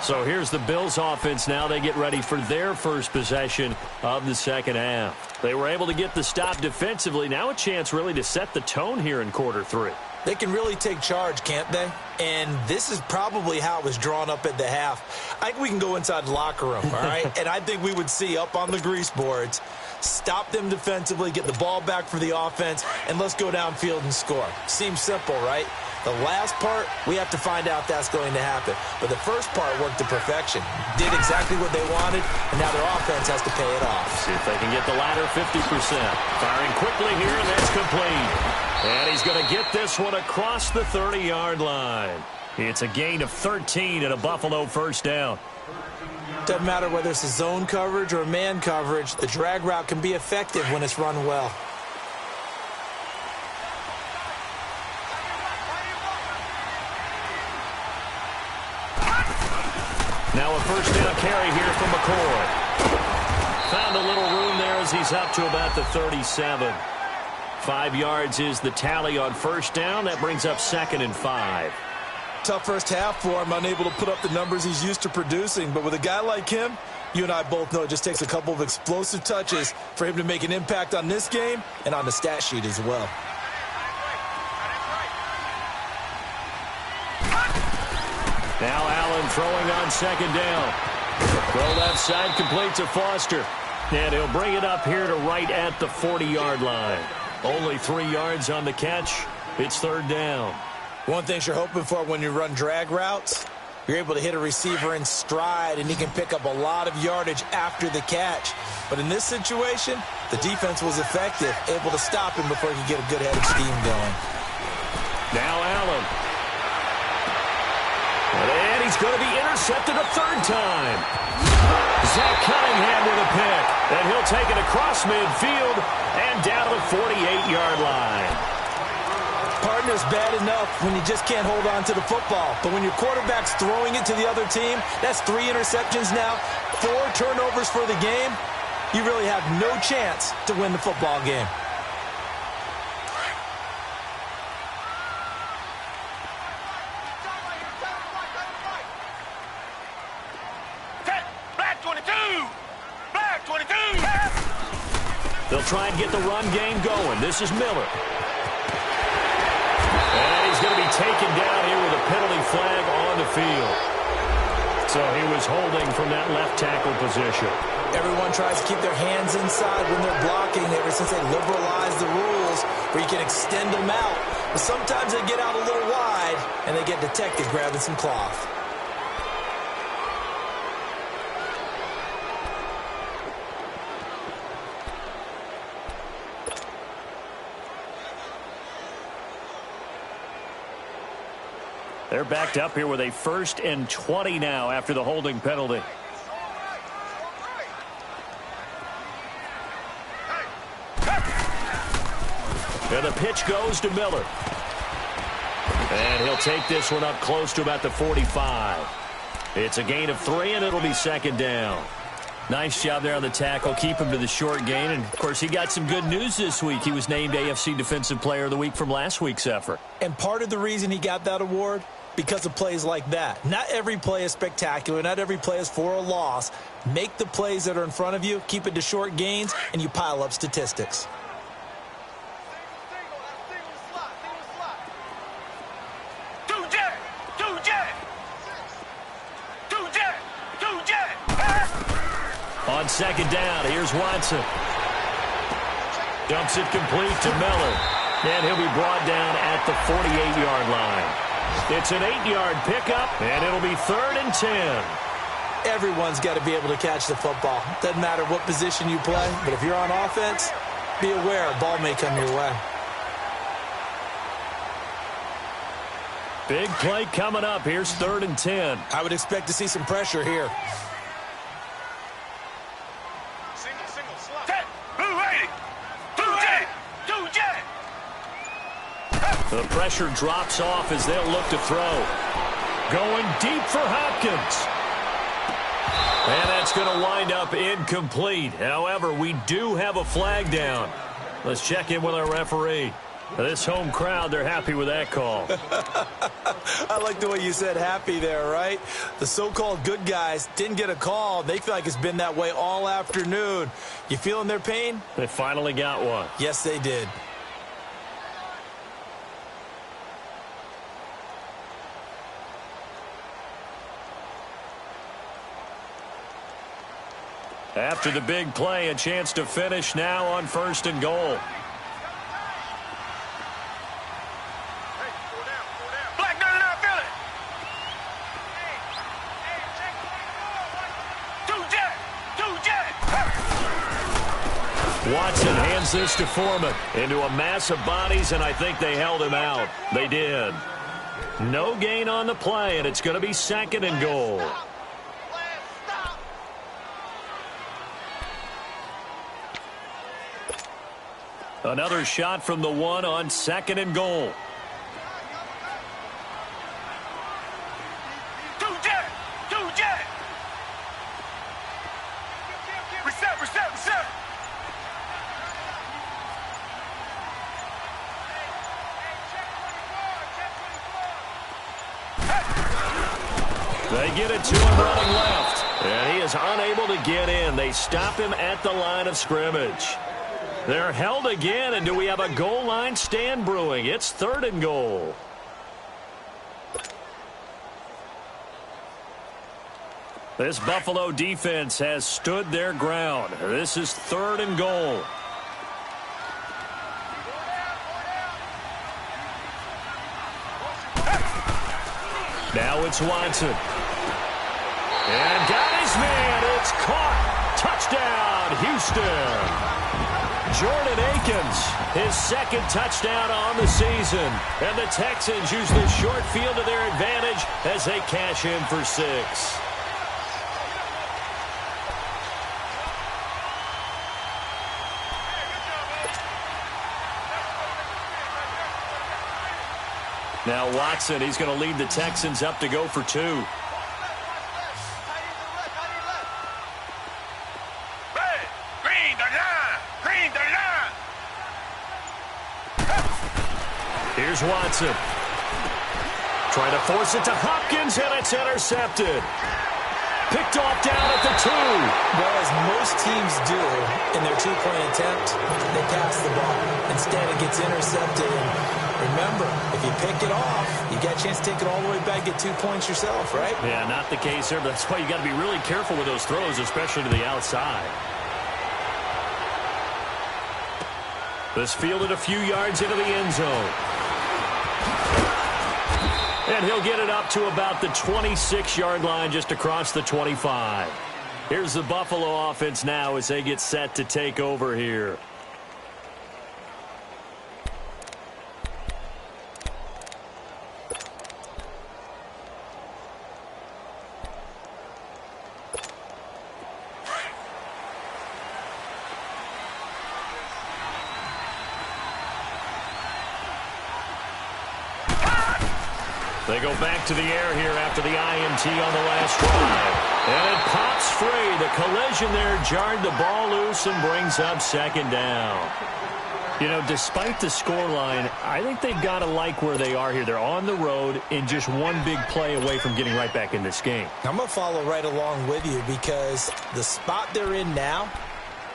So here's the Bills offense now. They get ready for their first possession of the second half. They were able to get the stop defensively. Now a chance really to set the tone here in quarter three. They can really take charge, can't they? And this is probably how it was drawn up at the half. I think we can go inside the locker room, all right? And I think we would see up on the grease boards, stop them defensively, get the ball back for the offense, and let's go downfield and score. Seems simple, right? The last part, we have to find out that's going to happen. But the first part worked to perfection. Did exactly what they wanted, and now their offense has to pay it off. See if they can get the latter 50%. Firing quickly here, and that's complete. And he's going to get this one across the 30-yard line. It's a gain of 13 and a Buffalo first down. Doesn't matter whether it's a zone coverage or a man coverage, the drag route can be effective when it's run well. Now a first down carry here from McCoy. Found a little room there as he's up to about the 37. 5 yards is the tally on first down. That brings up 2nd and 5. Tough first half for him, unable to put up the numbers he's used to producing. But with a guy like him, you and I both know it just takes a couple of explosive touches for him to make an impact on this game and on the stat sheet as well. Now Allen throwing on second down. Throw left side, complete to Foster. And he'll bring it up here to right at the 40-yard line. Only 3 yards on the catch. It's third down. One thing you're hoping for when you run drag routes, you're able to hit a receiver in stride, and he can pick up a lot of yardage after the catch. But in this situation, the defense was effective, able to stop him before he could get a good head of steam going. Now Allen. And he's going to be intercepted a third time. Zach Cunningham with a pick. And he'll take it across midfield and down to the 48-yard line. Partner's bad enough when you just can't hold on to the football. But when your quarterback's throwing it to the other team, that's 3 interceptions now, 4 turnovers for the game. You really have no chance to win the football game. They'll try and get the run game going. This is Miller. And he's going to be taken down here with a penalty flag on the field. So he was holding from that left tackle position. Everyone tries to keep their hands inside when they're blocking ever since they liberalized the rules where you can extend them out. But sometimes they get out a little wide and they get detected grabbing some cloth. They're backed up here with a 1st and 20 now after the holding penalty. And the pitch goes to Miller. And he'll take this one up close to about the 45. It's a gain of 3, and it'll be 2nd down. Nice job there on the tackle. Keep him to the short gain. And, of course, he got some good news this week. He was named AFC Defensive Player of the Week from last week's effort. And part of the reason he got that award, because of plays like that. Not every play is spectacular. Not every play is for a loss. Make the plays that are in front of you, keep it to short gains, and you pile up statistics. On second down, here's Watson. Dumps it complete to Miller. And he'll be brought down at the 48-yard line. It's an 8-yard pickup, and it'll be 3rd and 10. Everyone's got to be able to catch the football. Doesn't matter what position you play, but if you're on offense, be aware a ball may come your way. Big play coming up. Here's 3rd and 10. I would expect to see some pressure here. The pressure drops off as they'll look to throw. Going deep for Hopkins. And that's going to wind up incomplete. However, we do have a flag down. Let's check in with our referee. This home crowd, they're happy with that call. I like the way you said happy there, right? The so-called good guys didn't get a call. They feel like it's been that way all afternoon. You feeling their pain? They finally got one. Yes, they did. After the big play, a chance to finish now on 1st and goal. Watson hands this to Foreman into a mass of bodies, and I think they held him out. They did. No gain on the play, and it's going to be 2nd and goal. Another shot from the 1 on 2nd and goal. Reset. They get it to him running left. And he is unable to get in. They stop him at the line of scrimmage. They're held again, and do we have a goal line stand brewing? It's 3rd and goal. This Buffalo defense has stood their ground. This is 3rd and goal. Now it's Watson. And got his man. It's caught. Touchdown, Houston. Jordan Akins, his 2nd touchdown on the season. And the Texans use the short field to their advantage as they cash in for 6. Now Watson, he's going to lead the Texans up to go for 2. Here's Watson. Trying to force it to Hopkins, and it's intercepted. Picked off down at the 2. Well, as most teams do in their 2-point attempt, they pass the ball. Instead, it gets intercepted. And remember, if you pick it off, you got a chance to take it all the way back, get 2 points yourself, right? Yeah, not the case here, but that's why you got to be really careful with those throws, especially to the outside. This fielded a few yards into the end zone. And he'll get it up to about the 26-yard line, just across the 25. Here's the Buffalo offense now as they get set to take over here. They go back to the air here after the INT on the last drive. And it pops free. The collision there jarred the ball loose and brings up 2nd down. You know, despite the scoreline, I think they've got to like where they are here. They're on the road and just one big play away from getting right back in this game. I'm going to follow right along with you because the spot they're in now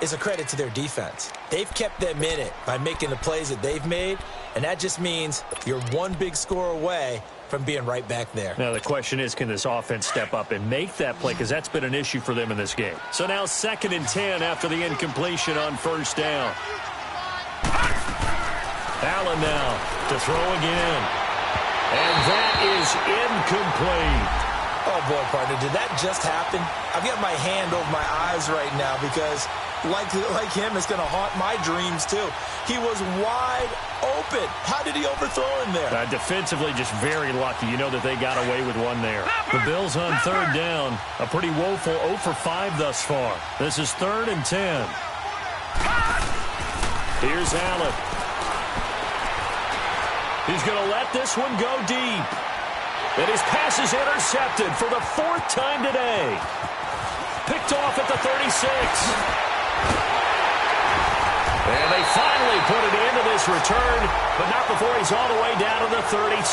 is a credit to their defense. They've kept them in it by making the plays that they've made, and that just means you're one big score away from being right back there. Now the question is, can this offense step up and make that play? Because that's been an issue for them in this game. So now 2nd and 10 after the incompletion on 1st down. Allen now to throw again. And that is incomplete. Oh, boy, partner, did that just happen? I've got my hand over my eyes right now because, like him, it's going to haunt my dreams, too. He was wide open. How did he overthrow him there? Defensively, just very lucky. You know that they got away with one there. The Bills on 3rd down. A pretty woeful 0 for 5 thus far. This is 3rd and 10. Here's Allen. He's going to let this one go deep. And his pass is intercepted for the 4th time today. Picked off at the 36. And they finally put it into this return, but not before he's all the way down to the 37.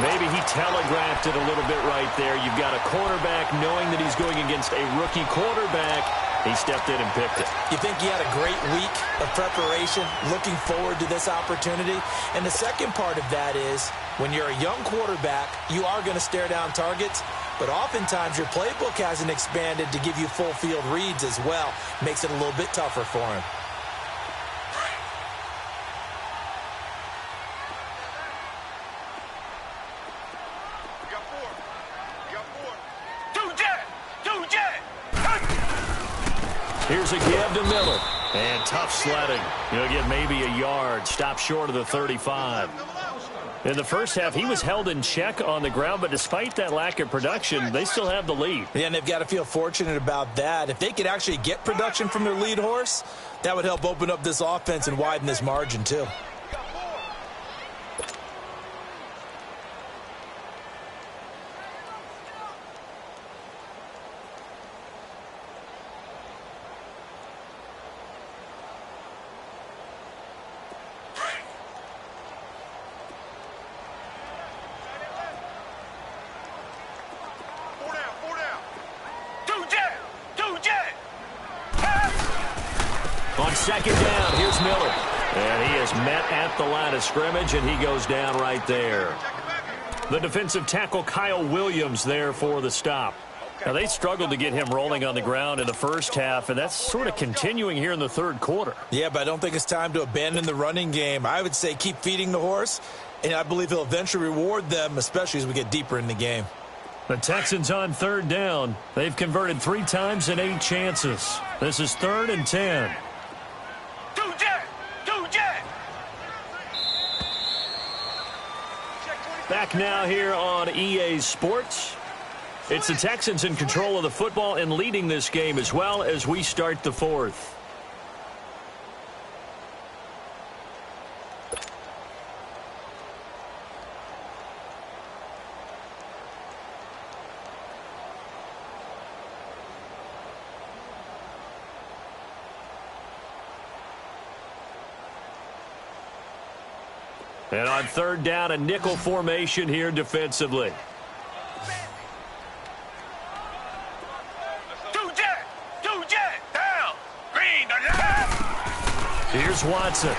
Maybe he telegraphed it a little bit right there. You've got a quarterback knowing that he's going against a rookie quarterback. He stepped in and picked it. You think he had a great week of preparation, looking forward to this opportunity? And the second part of that is, when you're a young quarterback, you are going to stare down targets, but oftentimes your playbook hasn't expanded to give you full field reads as well. Makes it a little bit tougher for him. Here's a give to Miller. And tough sledding. He'll get maybe a yard. Stop short of the 35. In the first half, he was held in check on the ground, but despite that lack of production, they still have the lead. Yeah, and they've got to feel fortunate about that. If they could actually get production from their lead horse, that would help open up this offense and widen this margin too. On second down, here's Miller. And he is met at the line of scrimmage, and he goes down right there. The defensive tackle, Kyle Williams, there for the stop. Now, they struggled to get him rolling on the ground in the first half, and that's sort of continuing here in the third quarter. Yeah, but I don't think it's time to abandon the running game. I would say keep feeding the horse, and I believe he'll eventually reward them, especially as we get deeper in the game. The Texans on third down. They've converted 3 times in 8 chances. This is 3rd and 10. Back now here on EA Sports. It's the Texans in control of the football and leading this game as well as we start the 4th. And on third down, a nickel formation here defensively. Down. Green to left. Here's Watson.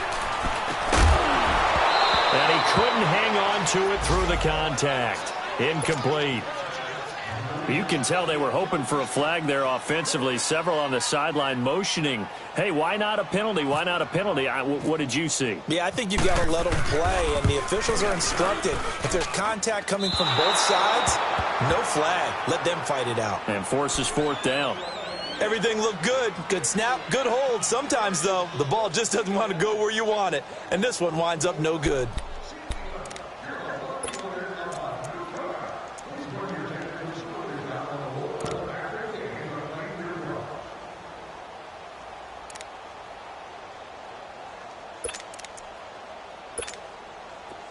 And he couldn't hang on to it through the contact. Incomplete. You can tell they were hoping for a flag there offensively. Several on the sideline motioning, hey, why not a penalty? Why not a penalty? What did you see? Yeah, I think you've got to let them play, and the officials are instructed. If there's contact coming from both sides, no flag. Let them fight it out. And forces 4th down. Everything looked good. Good snap, good hold. Sometimes, though, the ball just doesn't want to go where you want it, and this one winds up no good.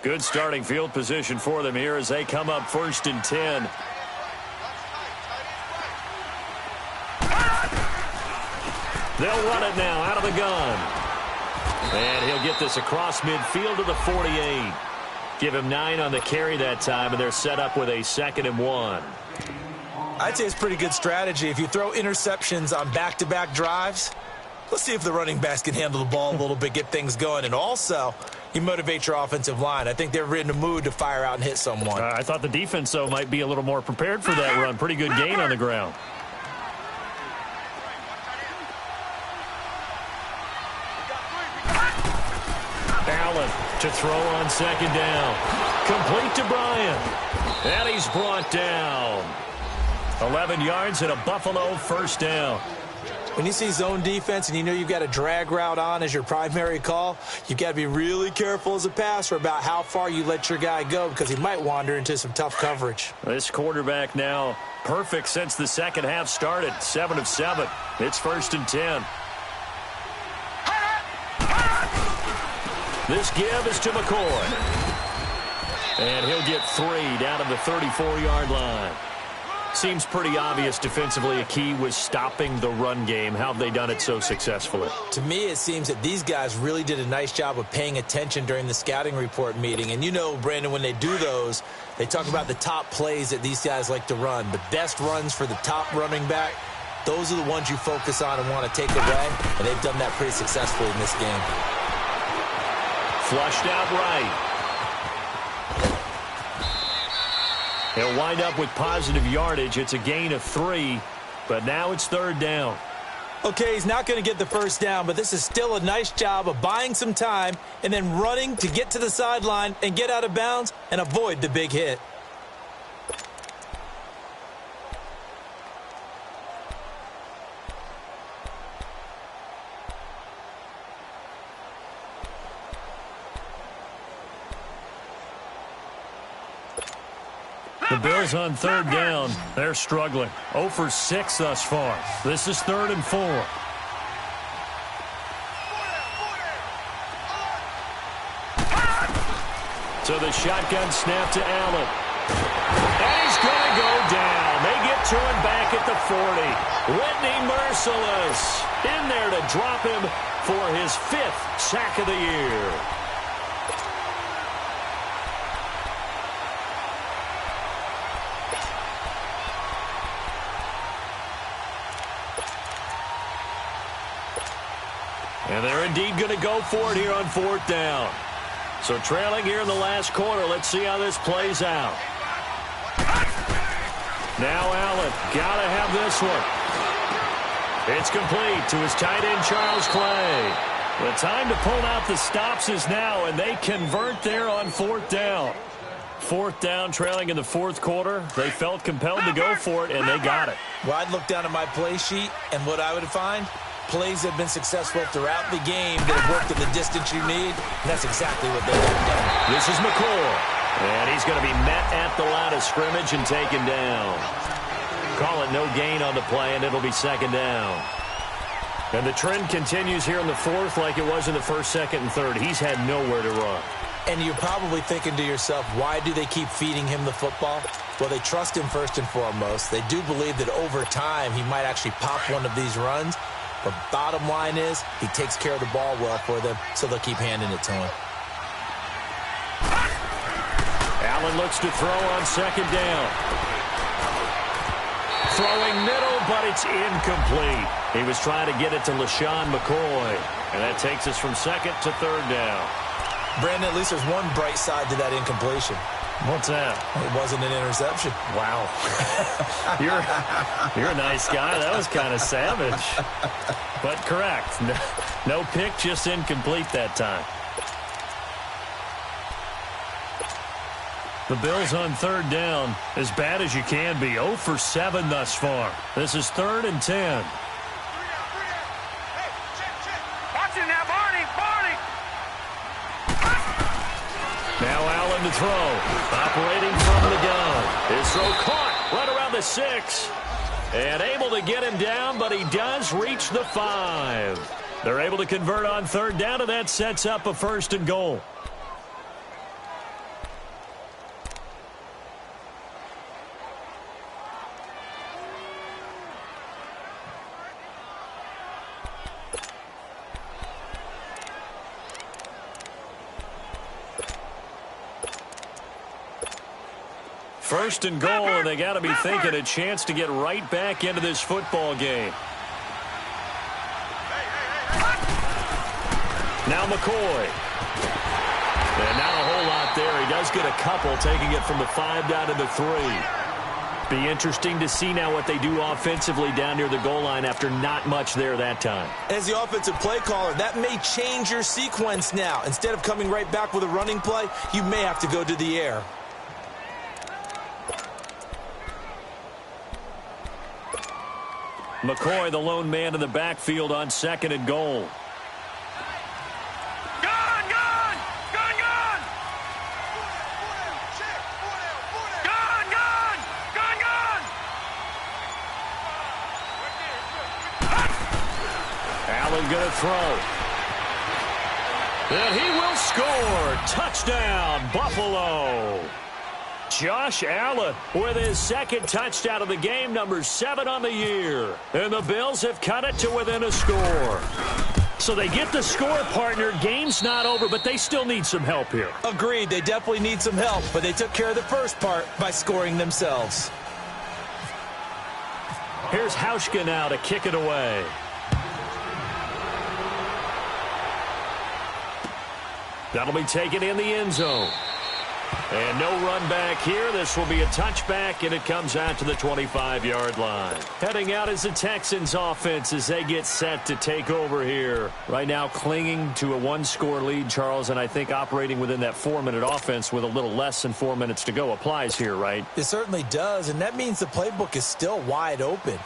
Good starting field position for them here as they come up 1st and 10. They'll run it now out of the gun. And he'll get this across midfield to the 48. Give him 9 on the carry that time, and they're set up with a 2nd and 1. I'd say it's pretty good strategy. If you throw interceptions on back-to-back drives, let's see if the running backs can handle the ball a little bit, get things going. And also, you motivate your offensive line. I think they're in a mood to fire out and hit someone. I thought the defense, though, might be a little more prepared for that run. Pretty good gain on the ground. Allen to throw on 2nd down. Complete to Bryant. And he's brought down. 11 yards and a Buffalo 1st down. When you see zone defense and you know you've got a drag route on as your primary call, you've got to be really careful as a passer about how far you let your guy go because he might wander into some tough coverage. This quarterback now perfect since the second half started. 7 of 7. It's 1st and 10. This give is to McCoy. And he'll get 3 down to the 34-yard line. Seems pretty obvious defensively a key was stopping the run game. How have they done it so successfully? To me, it seems that these guys really did a nice job of paying attention during the scouting report meeting. And you know, Brandon, when they do those, they talk about the top plays that these guys like to run. The best runs for the top running back, those are the ones you focus on and want to take away. And they've done that pretty successfully in this game. Flushed out right. He'll wind up with positive yardage. It's a gain of 3, but now it's 3rd down. Okay, he's not going to get the first down, but this is still a nice job of buying some time and then running to get to the sideline and get out of bounds and avoid the big hit. The Bills on 3rd down. They're struggling. 0 for 6 thus far. This is 3rd and 4. So the shotgun snap to Allen. And he's going to go down. They get to him back at the 40. Whitney merciless in there to drop him for his 5th sack of the year. And they're indeed going to go for it here on 4th down. So trailing here in the last quarter. Let's see how this plays out. Now Allen, got to have this one. It's complete to his tight end, Charles Clay. The time to pull out the stops is now, and they convert there on 4th down. 4th down, trailing in the 4th quarter. They felt compelled to go for it, and they got it. Well, I'd look down at my play sheet, and what I would find, plays have been successful throughout the game that have worked at the distance you need, and that's exactly what they've done. This is McCoy, and he's going to be met at the line of scrimmage and taken down. Call it no gain on the play, and it'll be 2nd down. And the trend continues here in the 4th like it was in the 1st, 2nd, and 3rd. He's had nowhere to run. And you're probably thinking to yourself, why do they keep feeding him the football? Well, they trust him first and foremost. They do believe that over time he might actually pop one of these runs. But bottom line is, he takes care of the ball well for them, so they'll keep handing it to him. Allen looks to throw on 2nd down. Throwing middle, but it's incomplete. He was trying to get it to LaShawn McCoy. And that takes us from 2nd to 3rd down. Brandon, at least there's one bright side to that incompletion. What's that? It wasn't an interception. Wow. You're a nice guy. That was kind of savage. But correct. No pick, just incomplete that time. The Bills on 3rd down, as bad as you can be. 0 for 7 thus far. This is 3rd and 10. Watch it now, Barney. Now Allen to throw. Operating from the gun. His throw caught right around the 6. And able to get him down, but he does reach the 5. They're able to convert on 3rd down, and that sets up a 1st and goal. First and goal, and they got to be thinking a chance to get right back into this football game. Now McCoy. And not a whole lot there. He does get a couple, taking it from the 5 down to the 3. Be interesting to see now what they do offensively down near the goal line after not much there that time. As the offensive play caller, that may change your sequence now. Instead of coming right back with a running play, you may have to go to the air. McCoy, the lone man in the backfield on 2nd and goal. Allen going to throw. And he will score. Touchdown, Buffalo. Josh Allen with his second touchdown of the game, number 7 on the year. And the Bills have cut it to within a score. So they get the score, partner. Game's not over, but they still need some help here. Agreed. They definitely need some help, but they took care of the first part by scoring themselves. Here's Hauschka now to kick it away. That'll be taken in the end zone. And no run back here. This will be a touchback, and it comes out to the 25-yard line. Heading out is the Texans offense as they get set to take over here. Right now clinging to a one-score lead, Charles, and I think operating within that 4-minute offense with a little less than 4 minutes to go applies here, right? It certainly does, and that means the playbook is still wide open.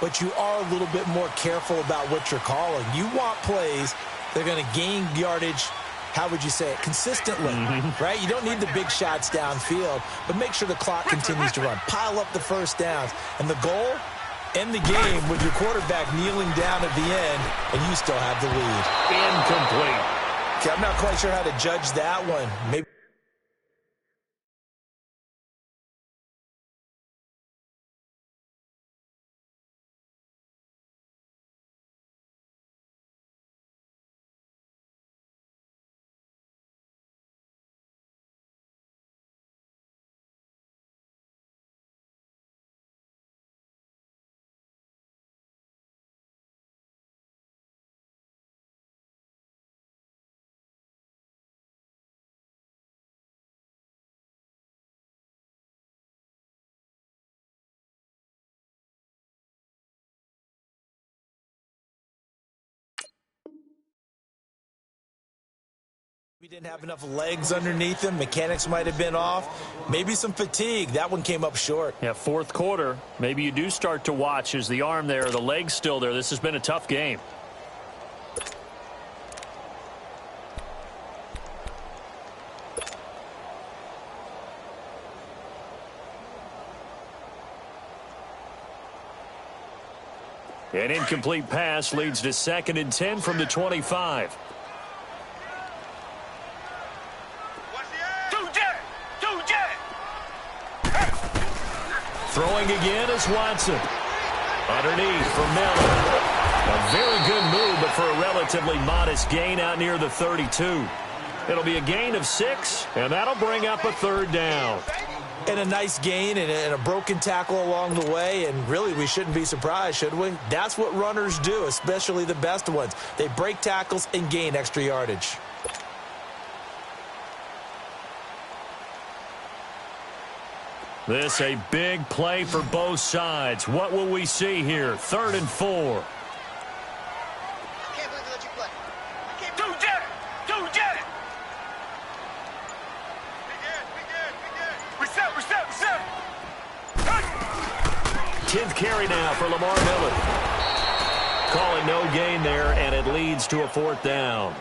But you are a little bit more careful about what you're calling. You want plays that are going to gain yardage, how would you say it, consistently, right? You don't need the big shots downfield, but make sure the clock continues to run. Pile up the first downs. And the goal, end the game with your quarterback kneeling down at the end, and you still have the lead. Incomplete. Okay, I'm not quite sure how to judge that one. Maybe. We didn't have enough legs underneath him. Mechanics might have been off. Maybe some fatigue. That one came up short. Yeah, fourth quarter. Maybe you do start to watch. Is the arm there, the leg's still there? This has been a tough game. An incomplete pass leads to 2nd and 10 from the 25. Throwing again is Watson. Underneath for Miller. A very good move, but for a relatively modest gain out near the 32. It'll be a gain of 6, and that'll bring up a 3rd down. And a nice gain and a broken tackle along the way, and really we shouldn't be surprised, should we? That's what runners do, especially the best ones. They break tackles and gain extra yardage. This a big play for both sides. What will we see here? 3rd and 4. I can't believe they let you play. Do Janet! We good. 10th carry now for Lamar Miller. Calling no gain there, and it leads to a 4th down.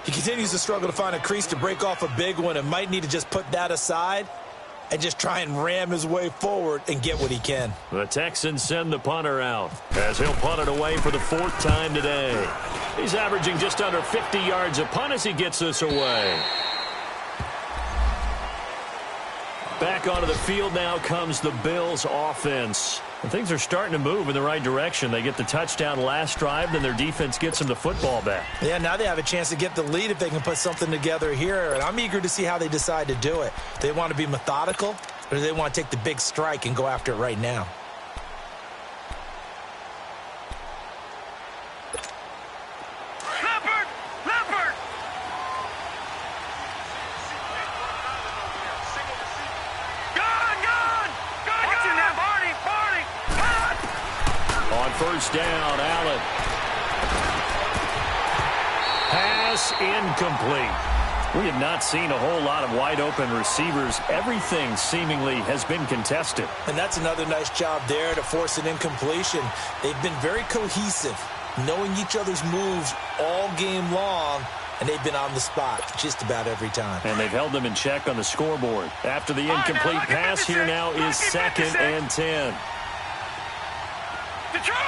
He continues to struggle to find a crease to break off a big one and might need to just put that aside and just try and ram his way forward and get what he can. The Texans send the punter out as he'll punt it away for the 4th time today. He's averaging just under 50 yards a punt as he gets this away. Back onto the field now comes the Bills offense. And things are starting to move in the right direction. They get the touchdown last drive, then their defense gets them the football back. Yeah, now they have a chance to get the lead if they can put something together here. And I'm eager to see how they decide to do it. They want to be methodical, or do they want to take the big strike and go after it right now? Leopard! Gone! Watching that, Barney! On 1st down, Allen. Pass incomplete. We have not seen a whole lot of wide-open receivers. Everything seemingly has been contested. And that's another nice job there to force an incompletion. They've been very cohesive, knowing each other's moves all game long, and they've been on the spot just about every time. And they've held them in check on the scoreboard. After the incomplete pass, here now is 2nd and 10. Detroit!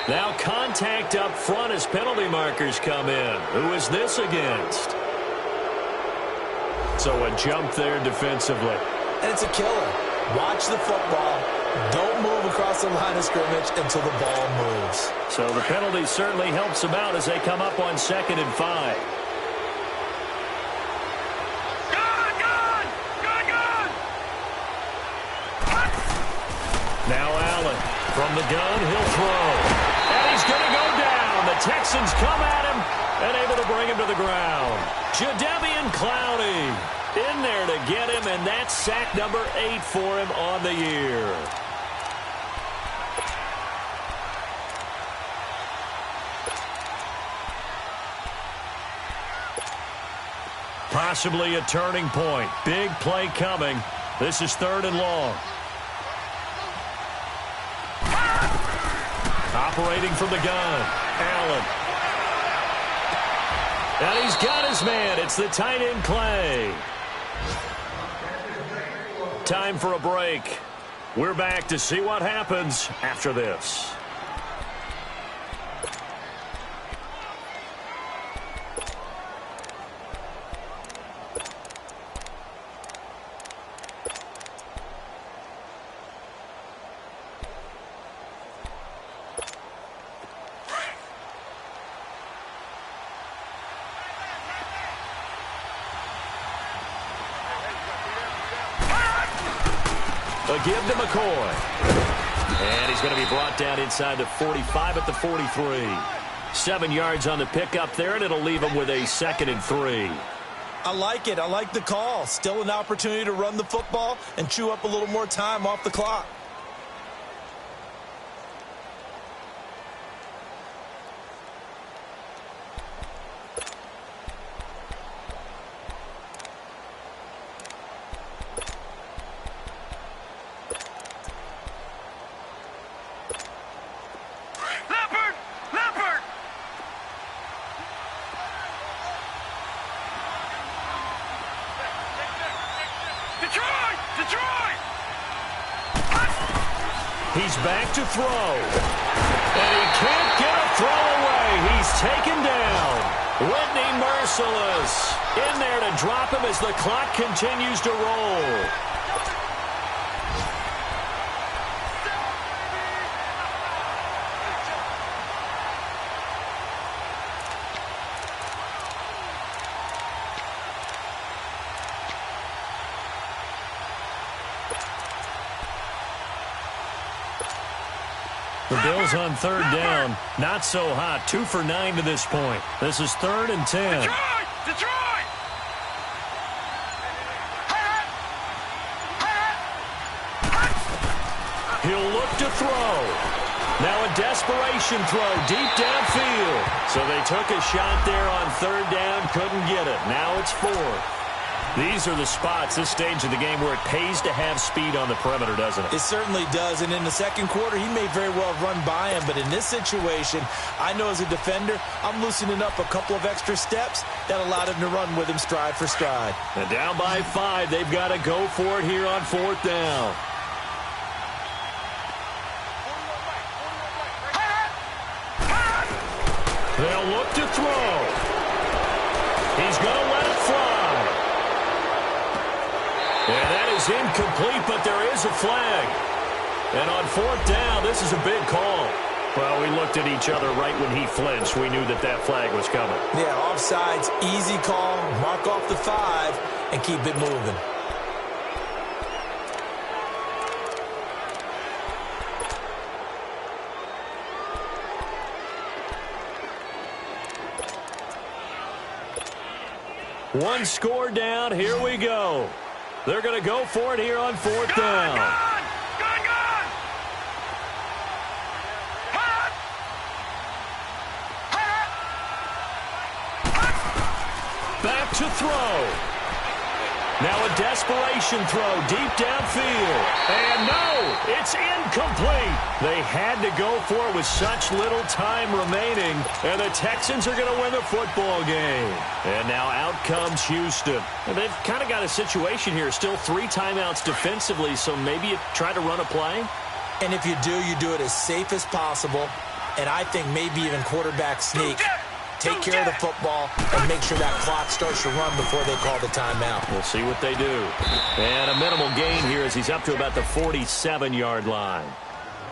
Now contact up front as penalty markers come in. Who is this against? So a jump there defensively. And it's a killer. Watch the football. Don't move across the line of scrimmage until the ball moves. So the penalty certainly helps them out as they come up on 2nd and 5. Now Allen from the gun, he'll throw. And he's going to go down. The Texans come at him and able to bring him to the ground. Jadeveon Clowney in there to get him, and that's sack number 8 for him on the year. Possibly a turning point. Big play coming. This is 3rd and long. Operating from the gun, Allen. And he's got his man. It's the tight end, Clay. Time for a break. We're back to see what happens after this. A give to McCoy. And he's going to be brought down inside the 45 at the 43. 7 yards on the pickup there, and it'll leave him with a 2nd and 3. I like it. I like the call. Still an opportunity to run the football and chew up a little more time off the clock. He's back to throw. And he can't get a throw away. He's taken down. Whitney Merciless in there to drop him as the clock continues to roll. The Bills on 3rd down. Not so hot. 2 for 9 to this point. This is 3rd and 10. Detroit! He'll look to throw. Now a desperation throw deep downfield. So they took a shot there on 3rd down. Couldn't get it. Now it's 4th. These are the spots, this stage of the game, where it pays to have speed on the perimeter, doesn't it? It certainly does, and in the 2nd quarter, he may very well run by him, but in this situation, I know as a defender, I'm loosening up a couple of extra steps that allowed him to run with him stride for stride. And down by 5, they've got to go for it here on 4th down. They'll look to throw. He's going to let it fly. And that is incomplete, but there is a flag. And on 4th down, this is a big call. Well, we looked at each other right when he flinched. We knew that that flag was coming. Yeah, offsides, easy call, mark off the 5, and keep it moving. One score down. Here we go. They're going to go for it here on 4th down. Back to throw. Now a desperation throw deep downfield. And no, it's incomplete. They had to go for it with such little time remaining. And the Texans are going to win the football game. And now out comes Houston. And they've kind of got a situation here. Still 3 timeouts defensively, so maybe you try to run a play. And if you do it as safe as possible. And I think maybe even quarterback sneak. take care of the football and make sure that clock starts to run before they call the timeout. We'll see what they do. And a minimal gain here as he's up to about the 47-yard line.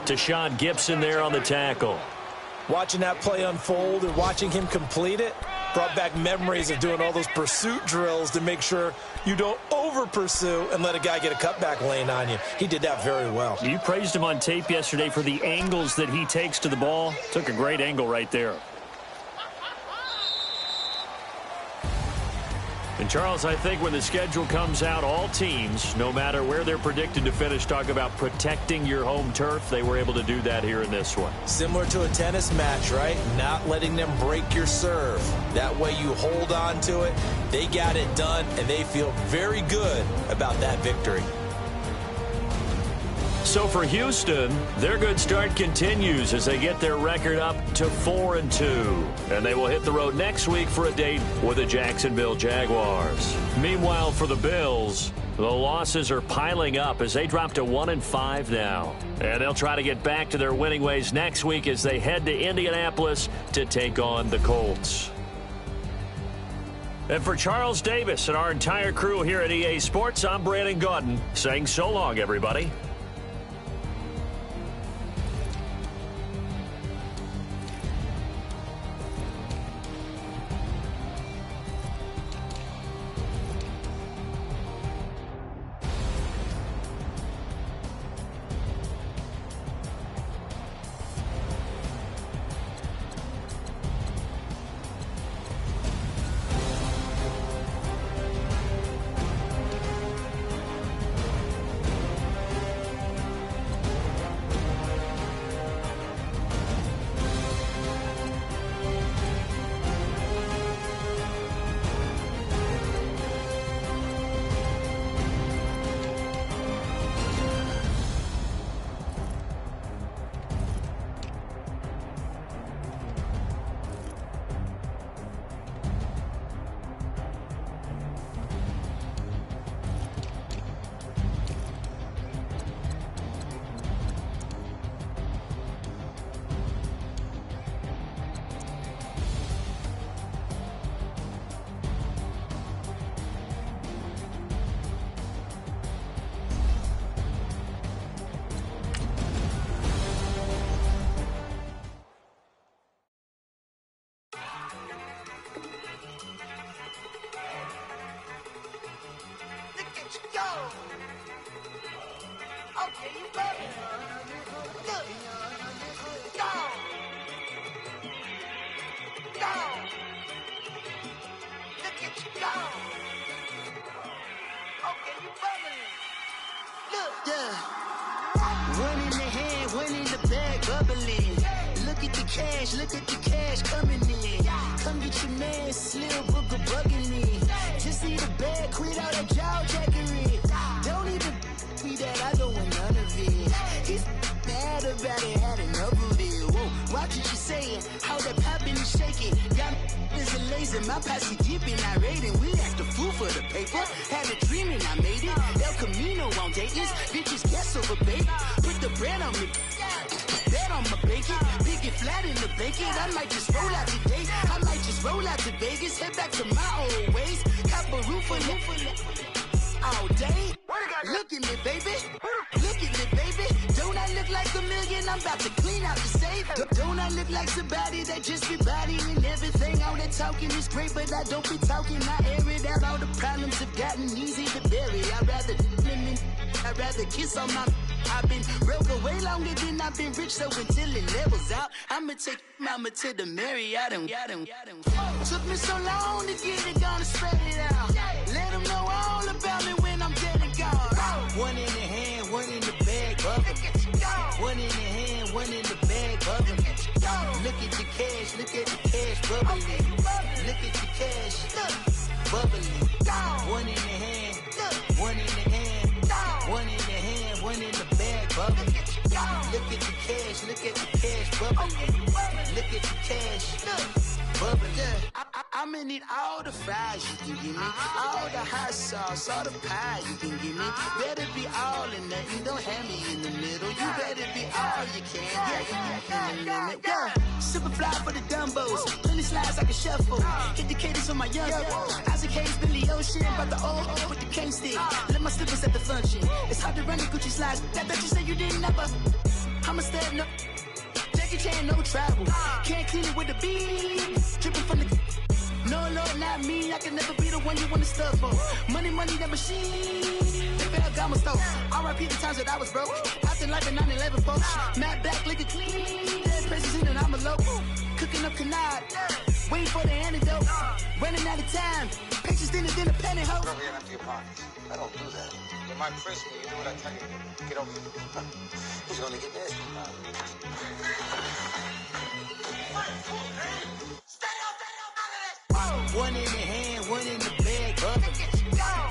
Tashawn Gibson there on the tackle. Watching that play unfold and watching him complete it brought back memories of doing all those pursuit drills to make sure you don't over-pursue and let a guy get a cutback lane on you. He did that very well. You praised him on tape yesterday for the angles that he takes to the ball. Took a great angle right there. And, Charles, I think when the schedule comes out, all teams, no matter where they're predicted to finish, talk about protecting your home turf. They were able to do that here in this one. Similar to a tennis match, right? Not letting them break your serve. That way you hold on to it. They got it done, and they feel very good about that victory. So for Houston, their good start continues as they get their record up to 4-2. And they will hit the road next week for a date with the Jacksonville Jaguars. Meanwhile, for the Bills, the losses are piling up as they drop to 1-5 now. And they'll try to get back to their winning ways next week as they head to Indianapolis to take on the Colts. And for Charles Davis and our entire crew here at EA Sports, I'm Brandon Gaudin saying so long, everybody. One in the hand, one in the bag, bubbling. Look at the cash coming in. Come get your man, Slim Booker bugging me. Just see the bag, quit out that jaw jackery. Don't even be that, I don't want none of it. He's mad about it, had enough of it. Whoa, watch what you saying, how that poppin' and shaking. Got is a lazy, my posse dipping, I raiding. We act a fool for the paper. Had a dream and I made it. El Camino on Dayton's, bitches guess over bait. Put the bread on me, bet on my bacon. Big it flat in the bacon. I might just roll out today. I might just roll out to Vegas. Head back to my old ways. Cop a roof all day. Look at me, baby. Look at me, baby. Don't I look like a million? I'm about to clean out the safe. Don't I look like somebody that just be bodying everything? All that talking is great, but I don't be talking. I air it out. All the problems have gotten easy to bury. I'd rather kiss on my. I've been broke way longer than I've been rich, so until it levels out, I'ma take mama to the Marriott and took me so long to get it, gonna spread it out. Let them know all about me when I'm dead and gone. One in the hand, one in the bag, bubbling. One in the hand, one in the bag, bubbling. Look at the cash, bubbling. Look at the cash, bubbling. One in the hand, one in the hand, one in the hand, one in the bag, bubbling. Look at the cash, bubbling. Look at the cash, bubbling. I'm I'ma need all the fries you can give me, all the hot sauce, all the pie you can give me. Better be all or nothing, don't have me in the middle. You better be all you can, yeah, in the limit, yeah. Super fly for the Dumbos, plenty slides like a shuffle. Hit the cadence on my young Isaac Hayes, Billy Ocean, about the old with the cane stick. Let my slippers at the function. It's hard to run the Gucci slides. That bet you say you didn't never. I'm a step no. Jackie Chan, no travel. Can't clean it with the beat. Dripping from the. No, Lord, not me. I can never be the one you want to stuff for. Money, that machine. The Ferragamo stove. R.I.P. the times that I was broke. Out in life in 9/11, folks. Matt back, looking clean. Dead president, and I'm a local. Cooking up canard. Waiting for the antidote. Running out of time. Pictures thinner than a penny hoe. Rub your empty your pockets. I don't do that. You might press me. You do what I tell you. Get over it. Who's gonna get this? One in the hand, one in the bag, bubbling.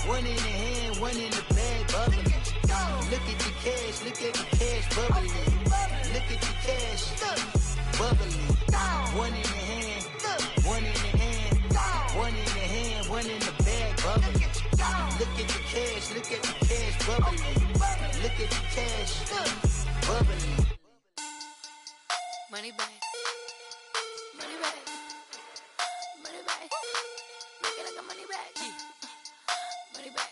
One in the hand, one in the bag, bubbling. Look at the cash, bubbling. Look at the cash, bubbling. One in the hand, one in the hand, one in the hand, one in the bag, bubbling. Look at the cash, bubbling. Look at the cash, bubbling. Money back. Money back. Money back. Make it like a money back. Money back.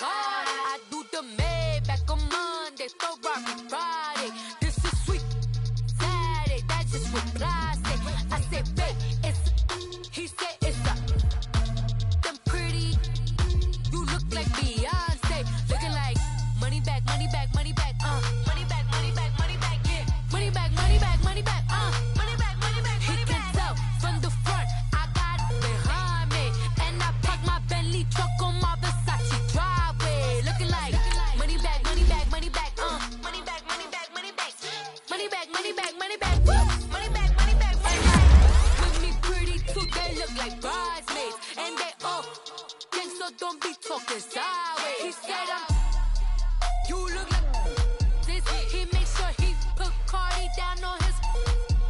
God, I do the Maybach on Monday, Ferrari Friday. This is sweet Saturday. That's just what I say. I say, babe, it's. He said it's a. Them pretty. You look like Beyonce. Looking like money back, money back, money back. Money back, money back, money back. Yeah. Money back, money back, money back. Money back, money back, money back. He can tell from the front. I got it behind me, and I park my Bentley truck on my Versace driveway. Looking like money back, money back, money back. Money back, money back, money back. Money back, money back, money back. Money back, money back, money back. With me pretty too, they look like bridesmaids, and they all gang, so don't be talking sideways. He said you look like this. He make sure he put Cardi down on his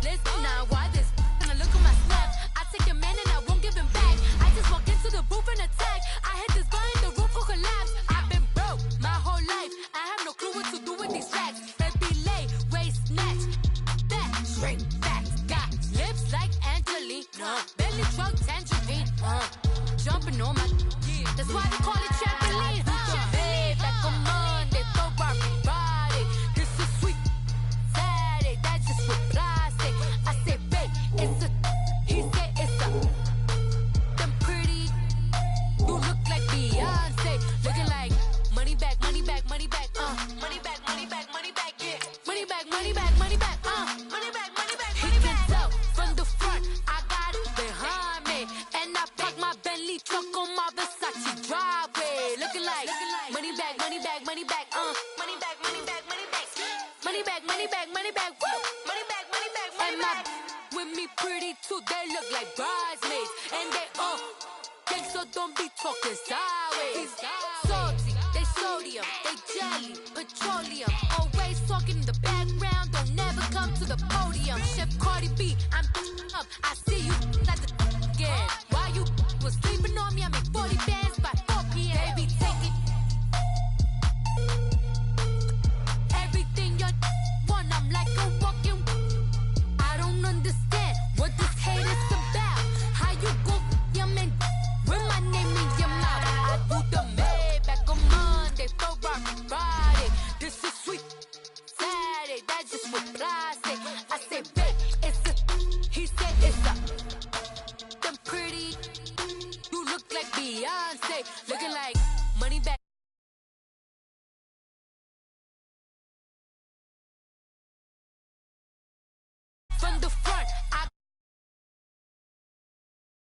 list. Now why this? Gonna look at my snap. I take your man and I won't give him back. I just walk into the booth and attack. I hit this guy in the roof will collapse. I've been broke my whole life. I have no clue what to do with these racks. Baby lay, waist snatch, back, shrink back. Got lips like Angelina, belly truck tangerine. Jumping on my, that's why they call it trampoline. Back on Monday, Ferrari Friday. This is sweet Saturday. That's just what I say. I say, babe, it's a. He said it's a. Them pretty. You look like Beyonce. Looking like money back, money back, money back. Money back, money back, money back. Yeah. Money back, money back, money back. Money back, money back. He can tell from the front. I got it behind me, and I park my Bentley truck on my Versace driveway. Looking like money back, money back, money back. Money back, money back, money back. Money back, money back, money back. Woo! Money back, money back, money back. With me pretty too, they look like bridesmaids, and they all gang, so don't be talking sideways. Salty, they sodium, they jelly, petroleum. Always talking in the background, don't never come to the podium. Chef Cardi B, I'm up. I see you like the again. While you was sleeping on me, I make 40 bands by 4 p.m. Baby, take it. Everything you want, I'm like a walking. I don't understand what this hate is about. How you go, your man, with my name in your mouth. I do the Maybach on Monday, Ferrari Friday. This is sweet Saturday, that's just what I say. I say, babe, it's a. He said it's a. Them pretty, you look like Beyonce. Looking like